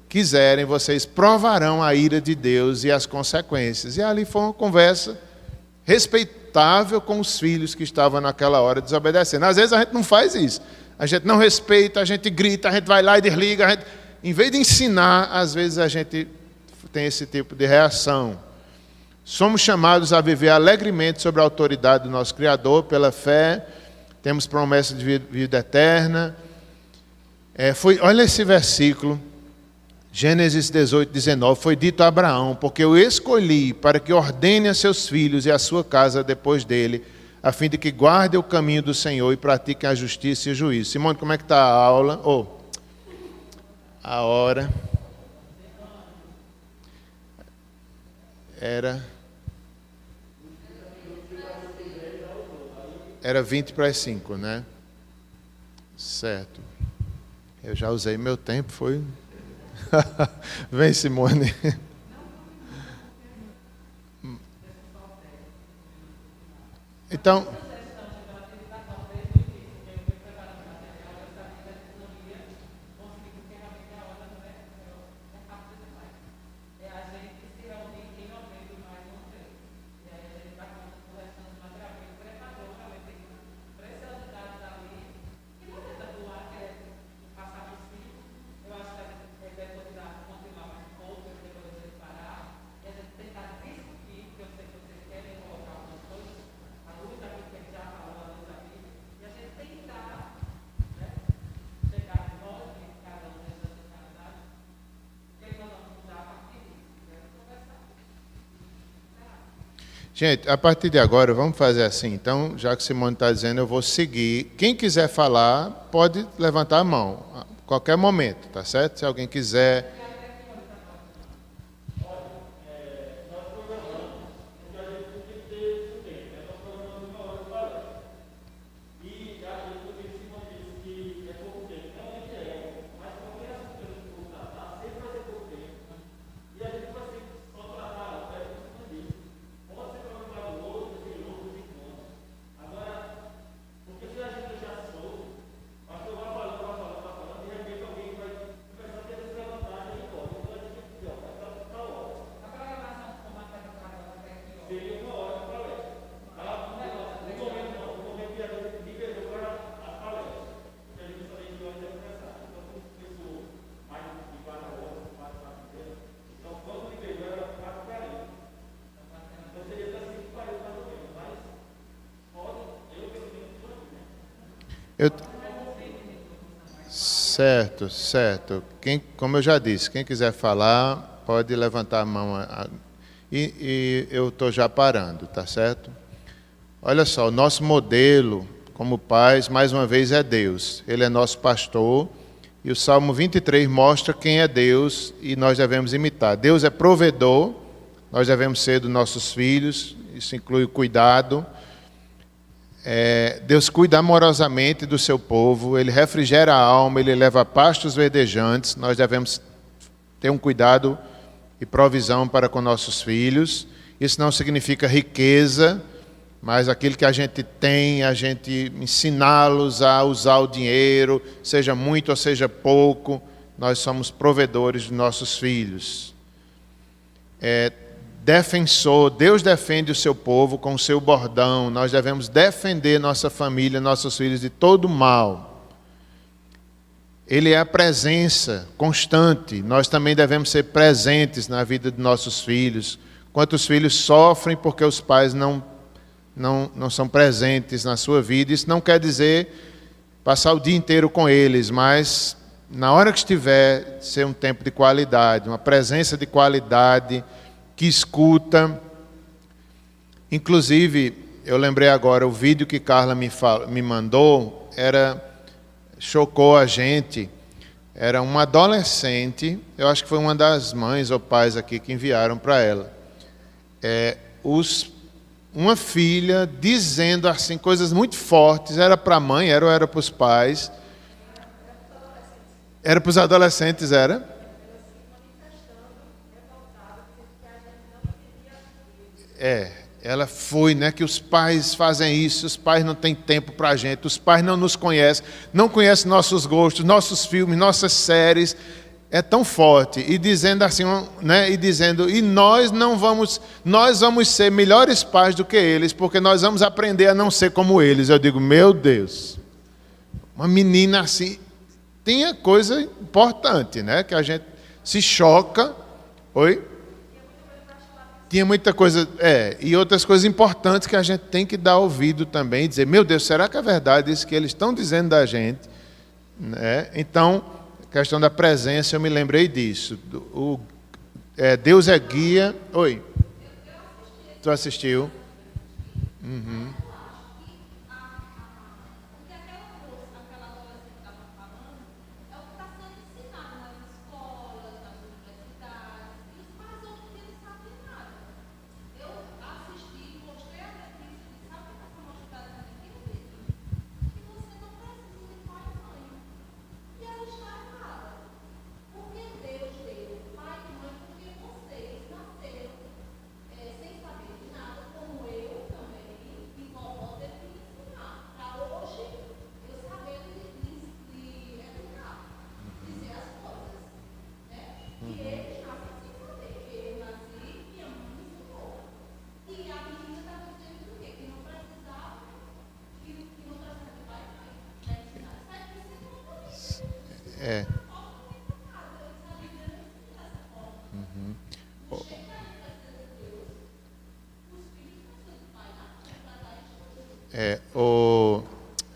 quiserem, vocês provarão a ira de Deus e as consequências. E ali foi uma conversa respeitável com os filhos que estavam naquela hora desobedecendo. Às vezes a gente não faz isso, a gente não respeita, a gente grita, a gente vai lá e desliga, em vez de ensinar, às vezes a gente tem esse tipo de reação. Somos chamados a viver alegremente sobre a autoridade do nosso Criador, pela fé, temos promessa de vida eterna. Olha esse versículo, Gênesis 18, 19, foi dito a Abraão: porque eu escolhi para que ordene a seus filhos e a sua casa depois dele, a fim de que guardem o caminho do Senhor e pratiquem a justiça e o juízo. Simone, como é que está a aula? A hora. Era 20 para as 5, né? Certo. Eu já usei meu tempo, foi... Vem, Simone. Então... Gente, a partir de agora, vamos fazer assim. Então, já que Simone está dizendo, eu vou seguir. Quem quiser falar, pode levantar a mão, a qualquer momento, tá certo? Se alguém quiser... Certo. Como eu já disse, quem quiser falar, pode levantar a mão. E eu estou já parando, tá certo? Olha só, o nosso modelo como pais, mais uma vez, é Deus. Ele é nosso pastor, e o Salmo 23 mostra quem é Deus e nós devemos imitar. Deus é provedor, nós devemos ser dos nossos filhos, isso inclui o cuidado. Deus cuida amorosamente do seu povo, Ele refrigera a alma, Ele leva a pastos verdejantes. Nós devemos ter um cuidado e provisão para com nossos filhos. Isso não significa riqueza, mas aquilo que a gente tem, a gente ensiná-los a usar o dinheiro, seja muito ou seja pouco, nós somos provedores de nossos filhos. Defensor, Deus defende o seu povo com o seu bordão. Nós devemos defender nossa família, nossos filhos de todo mal. Ele é a presença constante. Nós também devemos ser presentes na vida de nossos filhos. Quantos filhos sofrem porque os pais não são presentes na sua vida. Isso não quer dizer passar o dia inteiro com eles, mas na hora que estiver, ser um tempo de qualidade, uma presença de qualidade, que escuta. Inclusive, eu lembrei agora, o vídeo que Carla me mandou, chocou a gente. Era uma adolescente, eu acho que foi uma das mães ou pais aqui que enviaram para ela. Uma filha dizendo assim coisas muito fortes, era para a mãe, era para os pais. Era para os adolescentes, era? Ela foi, né, que os pais fazem isso, os pais não têm tempo para a gente, os pais não nos conhecem, não conhecem nossos gostos, nossos filmes, nossas séries. É tão forte, e dizendo assim, né, e nós vamos ser melhores pais do que eles, porque nós vamos aprender a não ser como eles. Eu digo, meu Deus, uma menina assim, tem a coisa importante, né, que a gente se choca. Oi? Tinha muita coisa, e outras coisas importantes que a gente tem que dar ouvido também, e dizer, meu Deus, será que é verdade isso que eles estão dizendo da gente? Né? Então, questão da presença, eu me lembrei disso. Deus é guia. Oi. Tu assistiu? Uhum.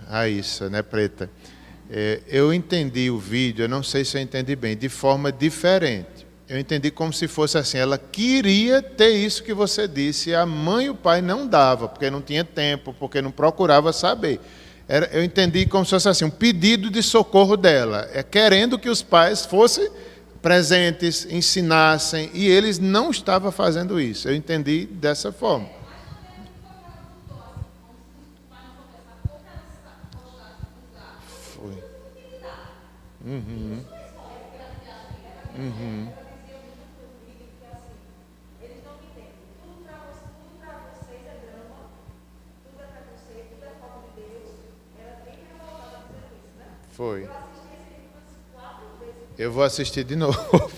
Raíssa, né, Preta? Eu entendi o vídeo, eu não sei se eu entendi bem, de forma diferente. Eu entendi como se fosse assim, ela queria ter isso que você disse, a mãe e o pai não dava, porque não tinha tempo, porque não procurava saber. Eu entendi como se fosse assim, um pedido de socorro dela, querendo que os pais fossem presentes, ensinassem, e eles não estavam fazendo isso. Eu entendi dessa forma. Foi. Uhum. Uhum. Foi. Eu vou assistir de novo.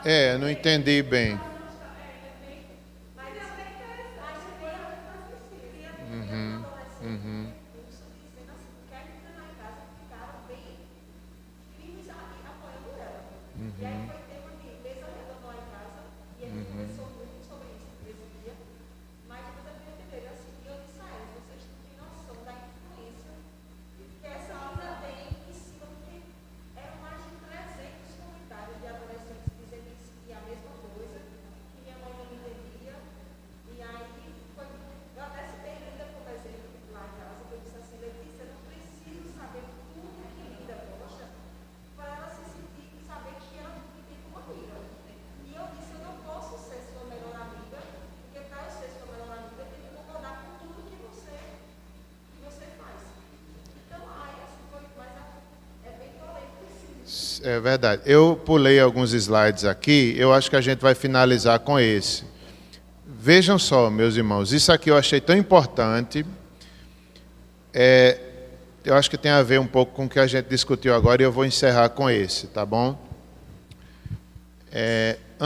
Eu não entendi bem. É verdade. Eu pulei alguns slides aqui, eu acho que a gente vai finalizar com esse. Vejam só, meus irmãos, isso aqui eu achei tão importante. Eu acho que tem a ver um pouco com o que a gente discutiu agora e eu vou encerrar com esse, tá bom?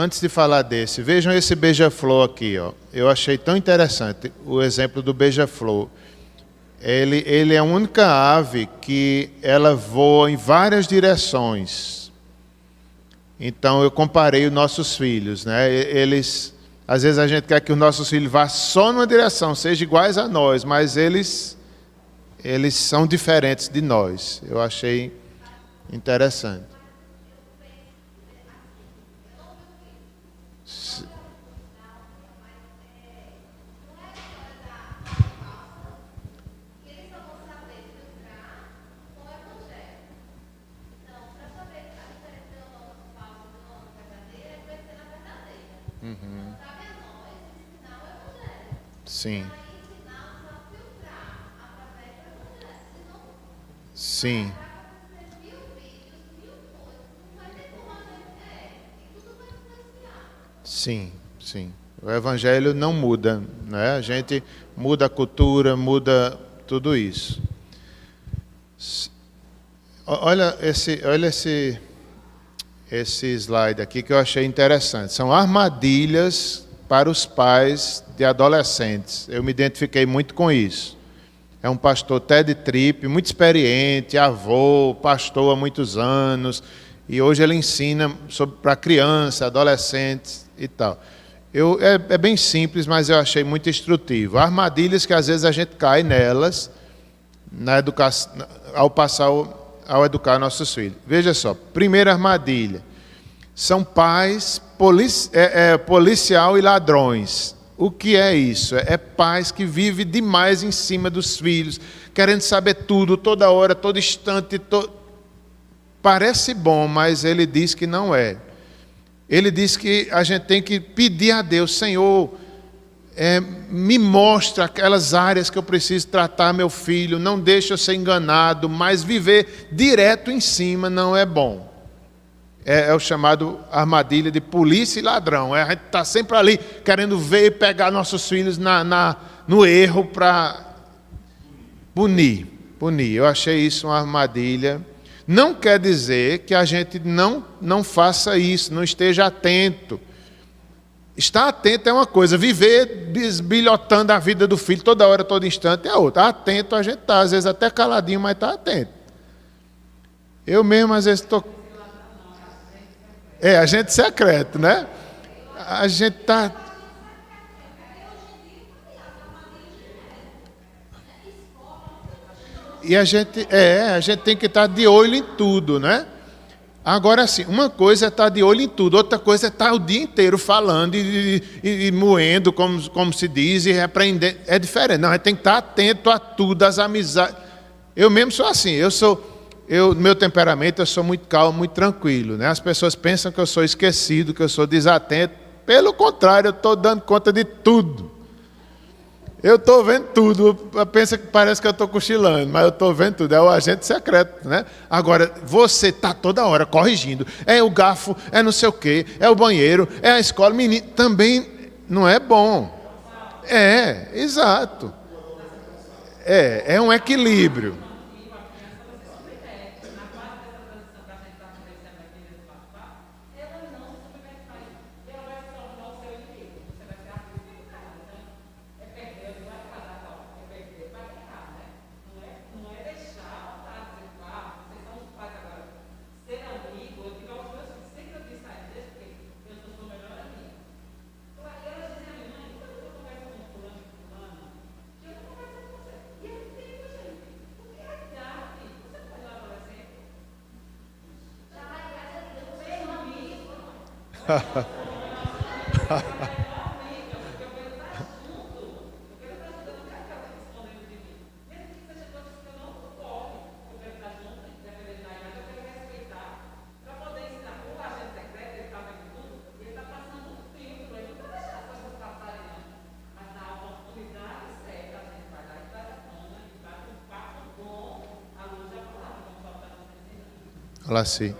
antes de falar desse, vejam esse beija-flor aqui, ó. Eu achei tão interessante o exemplo do beija-flor. Ele é a única ave que ela voa em várias direções. Então eu comparei os nossos filhos, né? Às vezes a gente quer que os nossos filhos vá só numa direção, sejam iguais a nós, mas eles são diferentes de nós. Eu achei interessante. Sim. Sim. Sim, sim. O evangelho não muda, né? A gente muda a cultura, muda tudo isso. Olha esse slide aqui que eu achei interessante. São armadilhas para os pais de adolescentes. Eu me identifiquei muito com isso. É um pastor Ted Tripp, muito experiente, avô, pastor há muitos anos, e hoje ele ensina para criança, adolescentes e tal. É bem simples, mas eu achei muito instrutivo. Armadilhas que às vezes a gente cai nelas na educação, ao educar nossos filhos. Veja só, primeira armadilha. São pais policial e ladrões. O que é isso? É pais que vivem demais em cima dos filhos, querendo saber tudo, toda hora, todo instante. Parece bom, mas ele diz que não é. Ele diz que a gente tem que pedir a Deus, Senhor, me mostra aquelas áreas que eu preciso tratar meu filho, não deixe eu ser enganado, mas viver direto em cima não é bom. É o chamado armadilha de polícia e ladrão. A gente está sempre ali querendo ver e pegar nossos filhos no erro para punir. Eu achei isso uma armadilha. Não quer dizer que a gente não faça isso, não esteja atento. Estar atento é uma coisa, viver bisbilhotando a vida do filho toda hora, todo instante é outra. Atento a gente está, às vezes até caladinho, mas está atento. Eu mesmo às vezes estou... agente secreto, né? A gente está... E a gente tem que estar de olho em tudo, né? Agora sim, uma coisa é estar de olho em tudo, outra coisa é estar o dia inteiro falando e moendo, como se diz, e repreendendo. É diferente. Não, a gente tem que estar atento a tudo, às amizades. Eu mesmo sou assim, meu temperamento, eu sou muito calmo, muito tranquilo, né? As pessoas pensam que eu sou esquecido, que eu sou desatento. Pelo contrário, eu estou dando conta de tudo. Eu estou vendo tudo. Pensa que parece que eu estou cochilando, mas eu estou vendo tudo. É o agente secreto, né? Agora, você está toda hora corrigindo. É o garfo, é não sei o quê, é o banheiro, é a escola. Menino, também não é bom. Exato. É um equilíbrio. Olá, sim.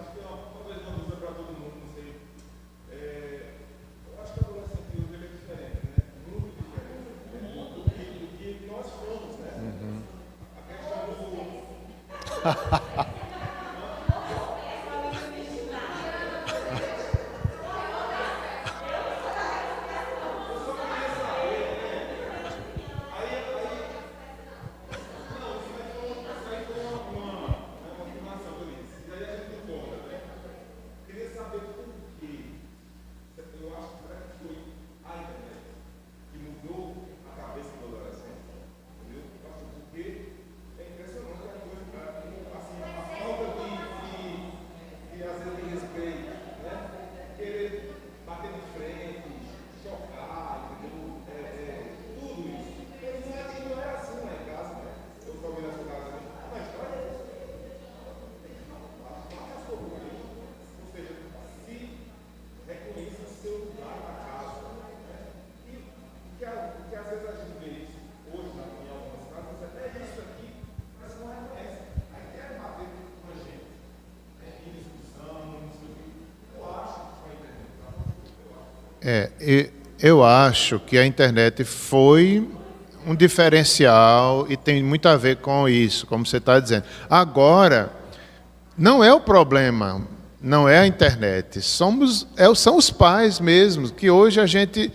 Eu acho que a internet foi um diferencial e tem muito a ver com isso, como você está dizendo. Agora, não é o problema, não é a internet, são os pais mesmos, que hoje a gente...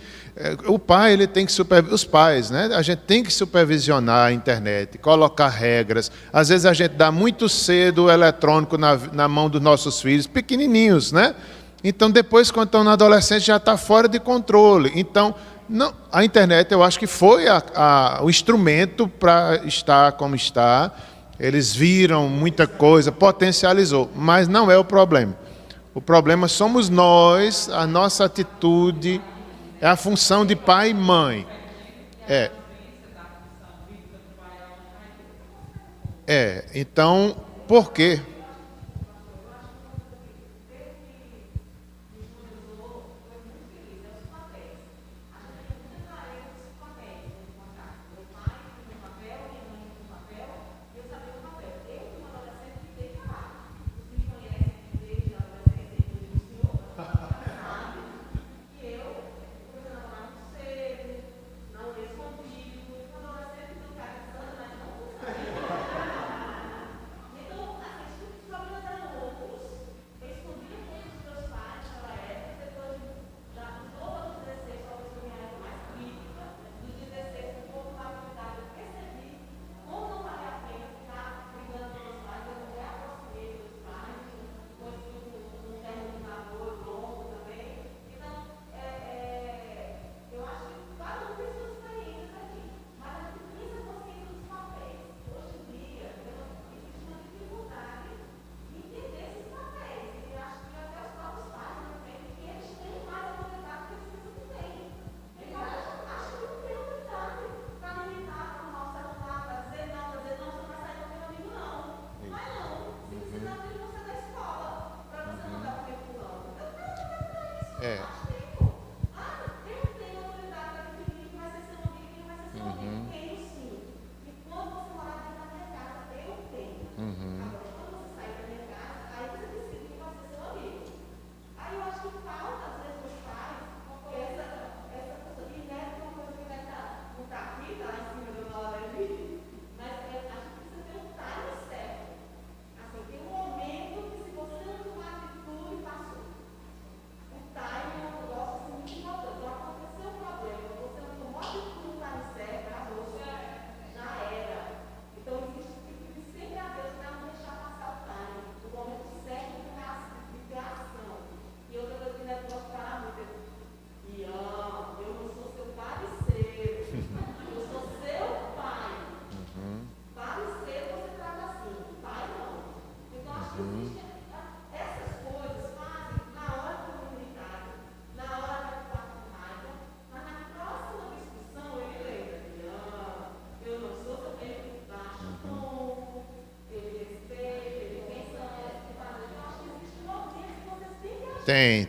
O pai, ele tem que os pais, né? A gente tem que supervisionar a internet, colocar regras. Às vezes a gente dá muito cedo o eletrônico na mão dos nossos filhos, pequenininhos, né? Então, depois, quando estão na adolescência, já está fora de controle. Então, não, a internet, eu acho que foi o instrumento para estar como está. Eles viram muita coisa, potencializou, mas não é o problema. O problema somos nós, a nossa atitude, é a função de pai e mãe. Então, por quê?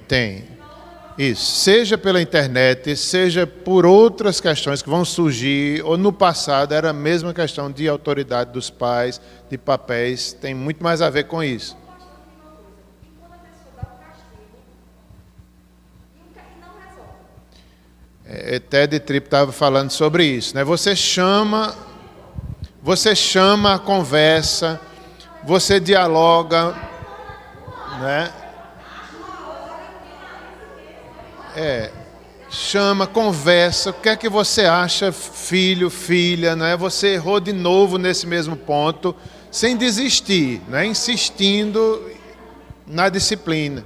Tem. Isso. Seja pela internet, seja por outras questões que vão surgir, ou no passado era a mesma questão de autoridade dos pais, de papéis, tem muito mais a ver com isso. Ted Tripp estava falando sobre isso, né? Você chama a conversa, você dialoga, né? Chama, conversa, o que é que você acha, filho, filha, né? Você errou de novo nesse mesmo ponto, sem desistir, né? Insistindo na disciplina.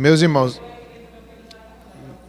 Meus irmãos,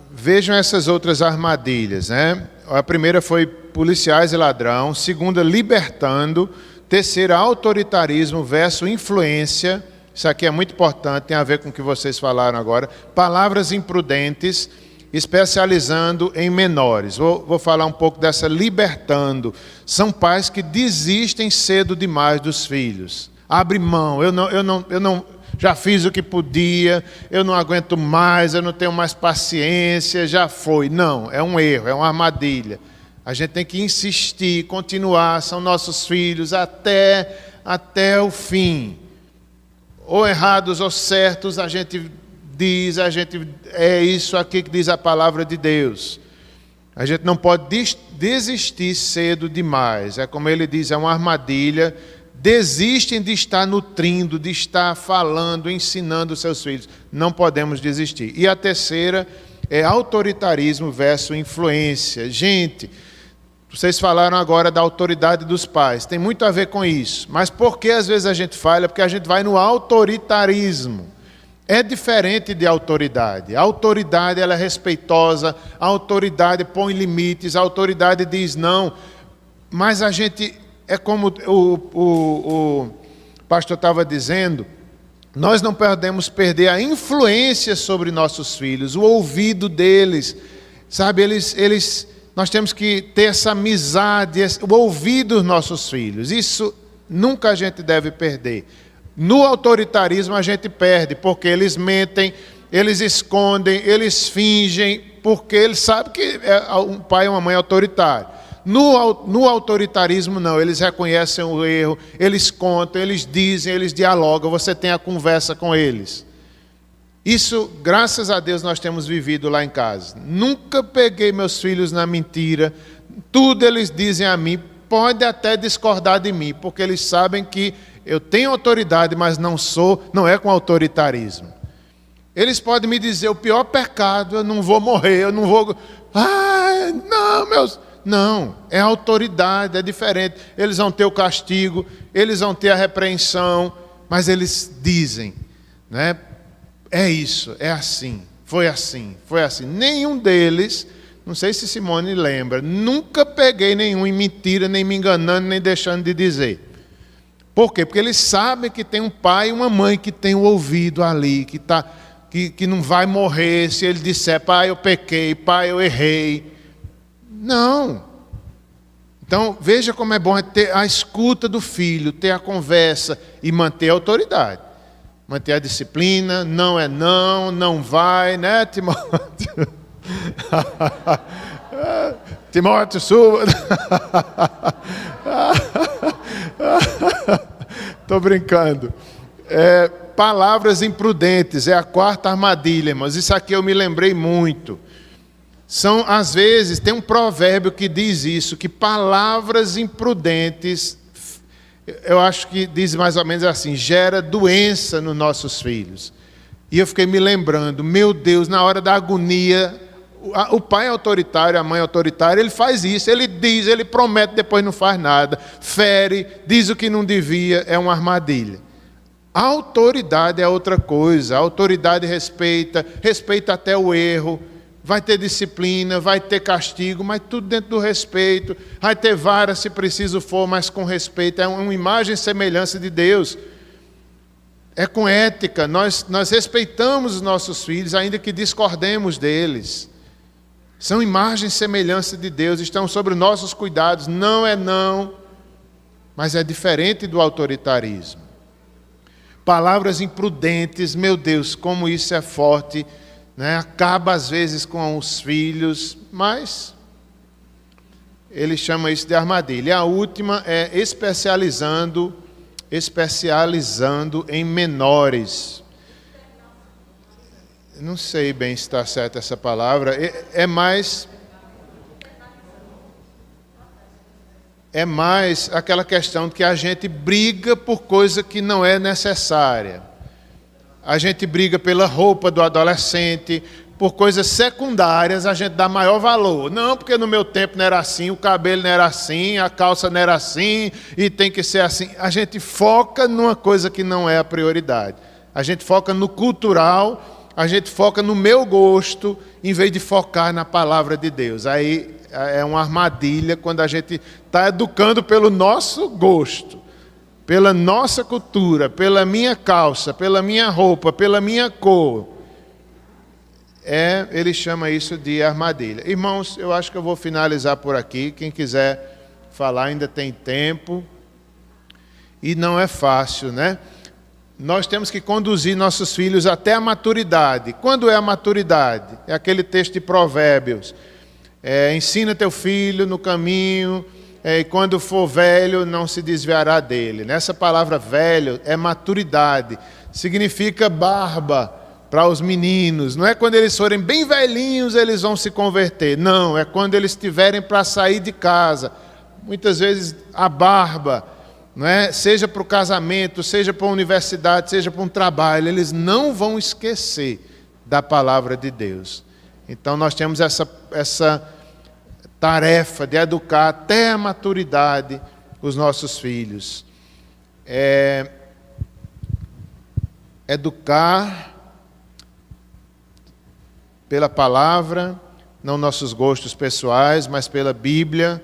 vejam essas outras armadilhas, né? A primeira foi policiais e ladrão, segunda, libertando, terceira, autoritarismo versus influência. Isso aqui é muito importante, tem a ver com o que vocês falaram agora. Palavras imprudentes, especializando em menores. Vou falar um pouco dessa libertando. São pais que desistem cedo demais dos filhos. Abre mão, eu não já fiz o que podia, eu não aguento mais, eu não tenho mais paciência, já foi. Não, é um erro, é uma armadilha. A gente tem que insistir, continuar, são nossos filhos até o fim. Ou errados ou certos, a gente diz, é isso aqui que diz a palavra de Deus. A gente não pode desistir cedo demais. É como ele diz, é uma armadilha. Desistem de estar nutrindo, de estar falando, ensinando os seus filhos. Não podemos desistir. E a terceira é autoritarismo versus influência. Gente, vocês falaram agora da autoridade dos pais. Tem muito a ver com isso. Mas por que às vezes a gente falha? Porque a gente vai no autoritarismo. É diferente de autoridade. A autoridade ela é respeitosa, a autoridade põe limites, a autoridade diz não. Mas a gente... É como o pastor estava dizendo, nós não podemos perder a influência sobre nossos filhos, o ouvido deles, sabe, nós temos que ter essa amizade, o ouvido dos nossos filhos, isso nunca a gente deve perder. No autoritarismo a gente perde, porque eles mentem, eles escondem, eles fingem, porque eles sabem que um pai e uma mãe autoritário. No autoritarismo, não, eles reconhecem o erro, eles contam, eles dizem, eles dialogam, você tem a conversa com eles. Isso, graças a Deus, nós temos vivido lá em casa. Nunca peguei meus filhos na mentira, tudo eles dizem a mim, pode até discordar de mim, porque eles sabem que eu tenho autoridade, mas não é com autoritarismo. Eles podem me dizer o pior pecado, eu não vou morrer, eu não vou... Ai, não, meus... Não, é autoridade, é diferente. Eles vão ter o castigo, eles vão ter a repreensão, mas eles dizem, né? É isso, é assim, foi assim, foi assim. Nenhum deles, não sei se Simone lembra, nunca peguei nenhum em mentira, nem me enganando, nem deixando de dizer. Por quê? Porque eles sabem que tem um pai e uma mãe que tem o ouvido ali, que não vai morrer se ele disser, pai, eu pequei, pai, eu errei. Não. Então, veja como é bom ter a escuta do filho, ter a conversa e manter a autoridade. Manter a disciplina, não é não, não vai, né, Timóteo? Timóteo, suba. Estou brincando. Palavras imprudentes, é a quarta armadilha, irmãos. Isso aqui eu me lembrei muito. São, às vezes, tem um provérbio que diz isso, que palavras imprudentes, eu acho que diz mais ou menos assim, gera doença nos nossos filhos. E eu fiquei me lembrando, meu Deus, na hora da agonia, o pai autoritário, a mãe autoritária, ele faz isso, ele diz, ele promete, depois não faz nada, fere, diz o que não devia, é uma armadilha. A autoridade é outra coisa, a autoridade respeita até o erro, vai ter disciplina, vai ter castigo, mas tudo dentro do respeito. Vai ter vara se preciso for, mas com respeito. É uma imagem e semelhança de Deus. É com ética. Nós respeitamos os nossos filhos, ainda que discordemos deles. São imagem e semelhança de Deus, estão sobre nossos cuidados. Não é não, mas é diferente do autoritarismo. Palavras imprudentes, meu Deus, como isso é forte. Né? Acaba às vezes com os filhos, mas ele chama isso de armadilha. E a última é especializando em menores. Não sei bem se está certa essa palavra. É mais aquela questão de que a gente briga por coisa que não é necessária. A gente briga pela roupa do adolescente, por coisas secundárias a gente dá maior valor. Não, porque no meu tempo não era assim, o cabelo não era assim, a calça não era assim, e tem que ser assim. A gente foca numa coisa que não é a prioridade. A gente foca no cultural, a gente foca no meu gosto, em vez de focar na palavra de Deus. Aí é uma armadilha quando a gente está educando pelo nosso gosto, pela nossa cultura, pela minha calça, pela minha roupa, pela minha cor. Ele chama isso de armadilha. Irmãos, eu acho que eu vou finalizar por aqui. Quem quiser falar ainda tem tempo. E não é fácil, né? Nós temos que conduzir nossos filhos até a maturidade. Quando é a maturidade? É aquele texto de Provérbios. Ensina teu filho no caminho, e quando for velho não se desviará dele. Nessa palavra velho é maturidade. Significa barba para os meninos. Não é quando eles forem bem velhinhos eles vão se converter. Não, é quando eles estiverem para sair de casa. Muitas vezes a barba, não é? Seja para o casamento, seja para a universidade, seja para um trabalho, eles não vão esquecer da palavra de Deus. Então nós temos essa tarefa de educar até a maturidade os nossos filhos. Educar pela palavra, não nossos gostos pessoais, mas pela Bíblia.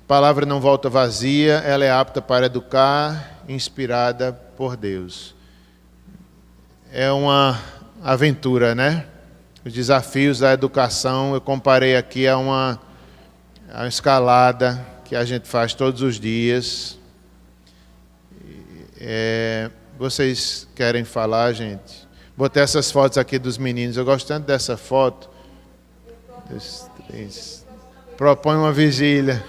A palavra não volta vazia, ela é apta para educar, inspirada por Deus. É uma aventura, né? Os desafios da educação, eu comparei aqui a uma escalada que a gente faz todos os dias. Vocês querem falar, gente? Botei essas fotos aqui dos meninos, eu gosto tanto dessa foto. Propõe uma vigília.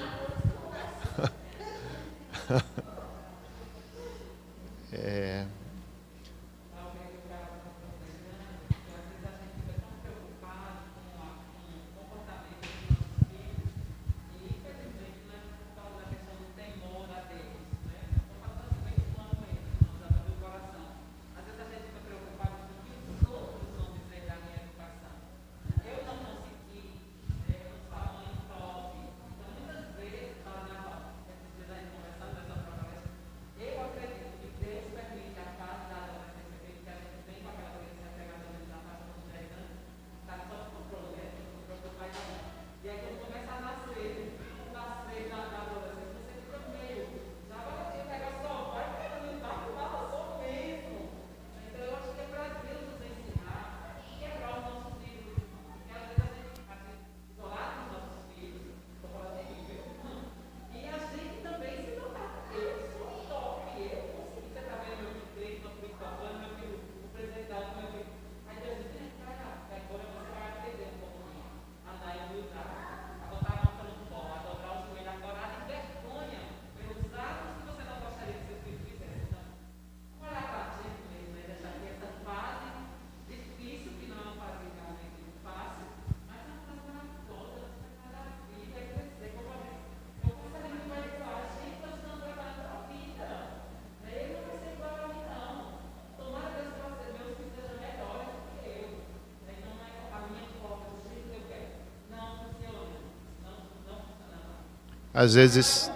Às vezes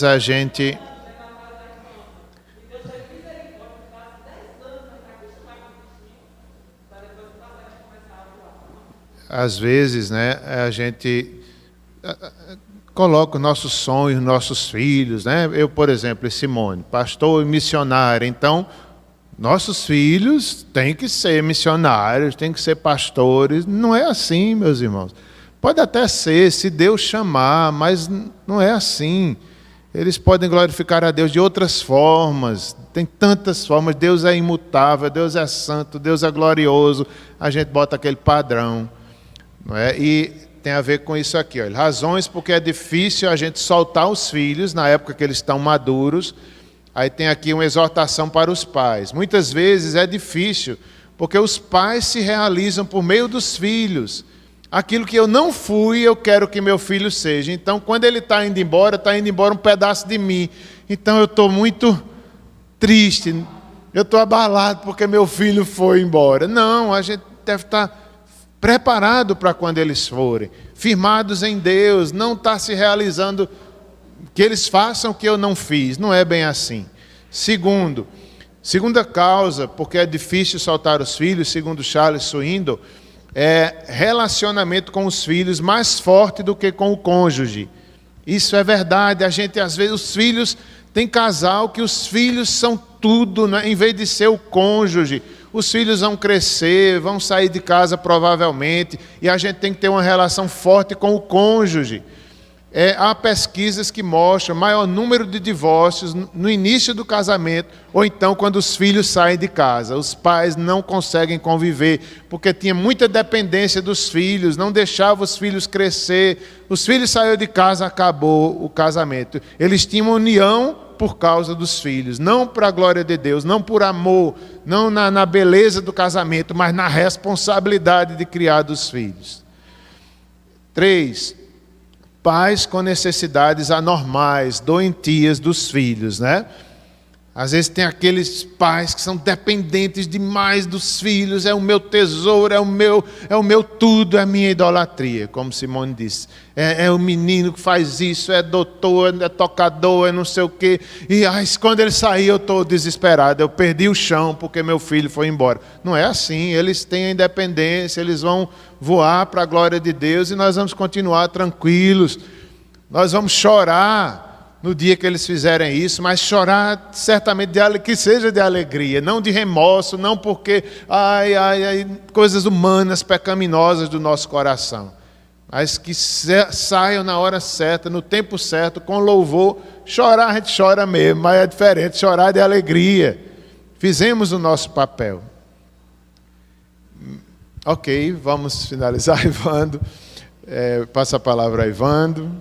a gente... Às vezes, né, a gente coloca os nossos sonhos, nossos filhos, né? Eu, por exemplo, Simone, pastor e missionária. Então, nossos filhos têm que ser missionários, têm que ser pastores. Não é assim, meus irmãos. Pode até ser, se Deus chamar, mas não é assim. Eles podem glorificar a Deus de outras formas. Tem tantas formas. Deus é imutável, Deus é santo, Deus é glorioso. A gente bota aquele padrão. Não é? E tem a ver com isso aqui. Olha, razões porque é difícil a gente soltar os filhos na época que eles estão maduros. Aí tem aqui uma exortação para os pais. Muitas vezes é difícil, porque os pais se realizam por meio dos filhos. Aquilo que eu não fui, eu quero que meu filho seja. Então, quando ele está indo embora um pedaço de mim. Então, eu estou muito triste, eu estou abalado porque meu filho foi embora. Não, a gente deve estar preparado para quando eles forem. Firmados em Deus, não está se realizando que eles façam o que eu não fiz. Não é bem assim. Segundo, Segunda causa, porque é difícil soltar os filhos, segundo Charles Swindoll, é relacionamento com os filhos mais forte do que com o cônjuge. Isso é verdade. A gente, às vezes, os filhos, tem casal que os filhos são tudo, né? Em vez de ser o cônjuge. Os filhos vão crescer, vão sair de casa provavelmente, e a gente tem que ter uma relação forte com o cônjuge. Há pesquisas que mostram maior número de divórcios no início do casamento, ou então quando os filhos saem de casa. Os pais não conseguem conviver, porque tinha muita dependência dos filhos, não deixava os filhos crescer. Os filhos saíram de casa, acabou o casamento. Eles tinham uma união por causa dos filhos, não para a glória de Deus, não por amor, não na beleza do casamento, mas na responsabilidade de criar dos filhos. 3. Pais com necessidades anormais, doentias dos filhos, né? Às vezes tem aqueles pais que são dependentes demais dos filhos, é o meu tesouro, é o meu tudo, é a minha idolatria, como Simone disse. É o menino que faz isso, é doutor, é tocador, é não sei o quê. E quando ele sair eu estou desesperado, eu perdi o chão porque meu filho foi embora. Não é assim, eles têm a independência, eles vão voar para a glória de Deus e nós vamos continuar tranquilos. Nós vamos chorar no dia que eles fizerem isso, mas chorar certamente que seja de alegria, não de remorso, não porque coisas humanas, pecaminosas do nosso coração, mas que saiam na hora certa, no tempo certo, com louvor. Chorar a gente chora mesmo, mas é diferente, chorar de alegria. Fizemos o nosso papel. Ok, vamos finalizar, Ivando. Passa a palavra a Ivando.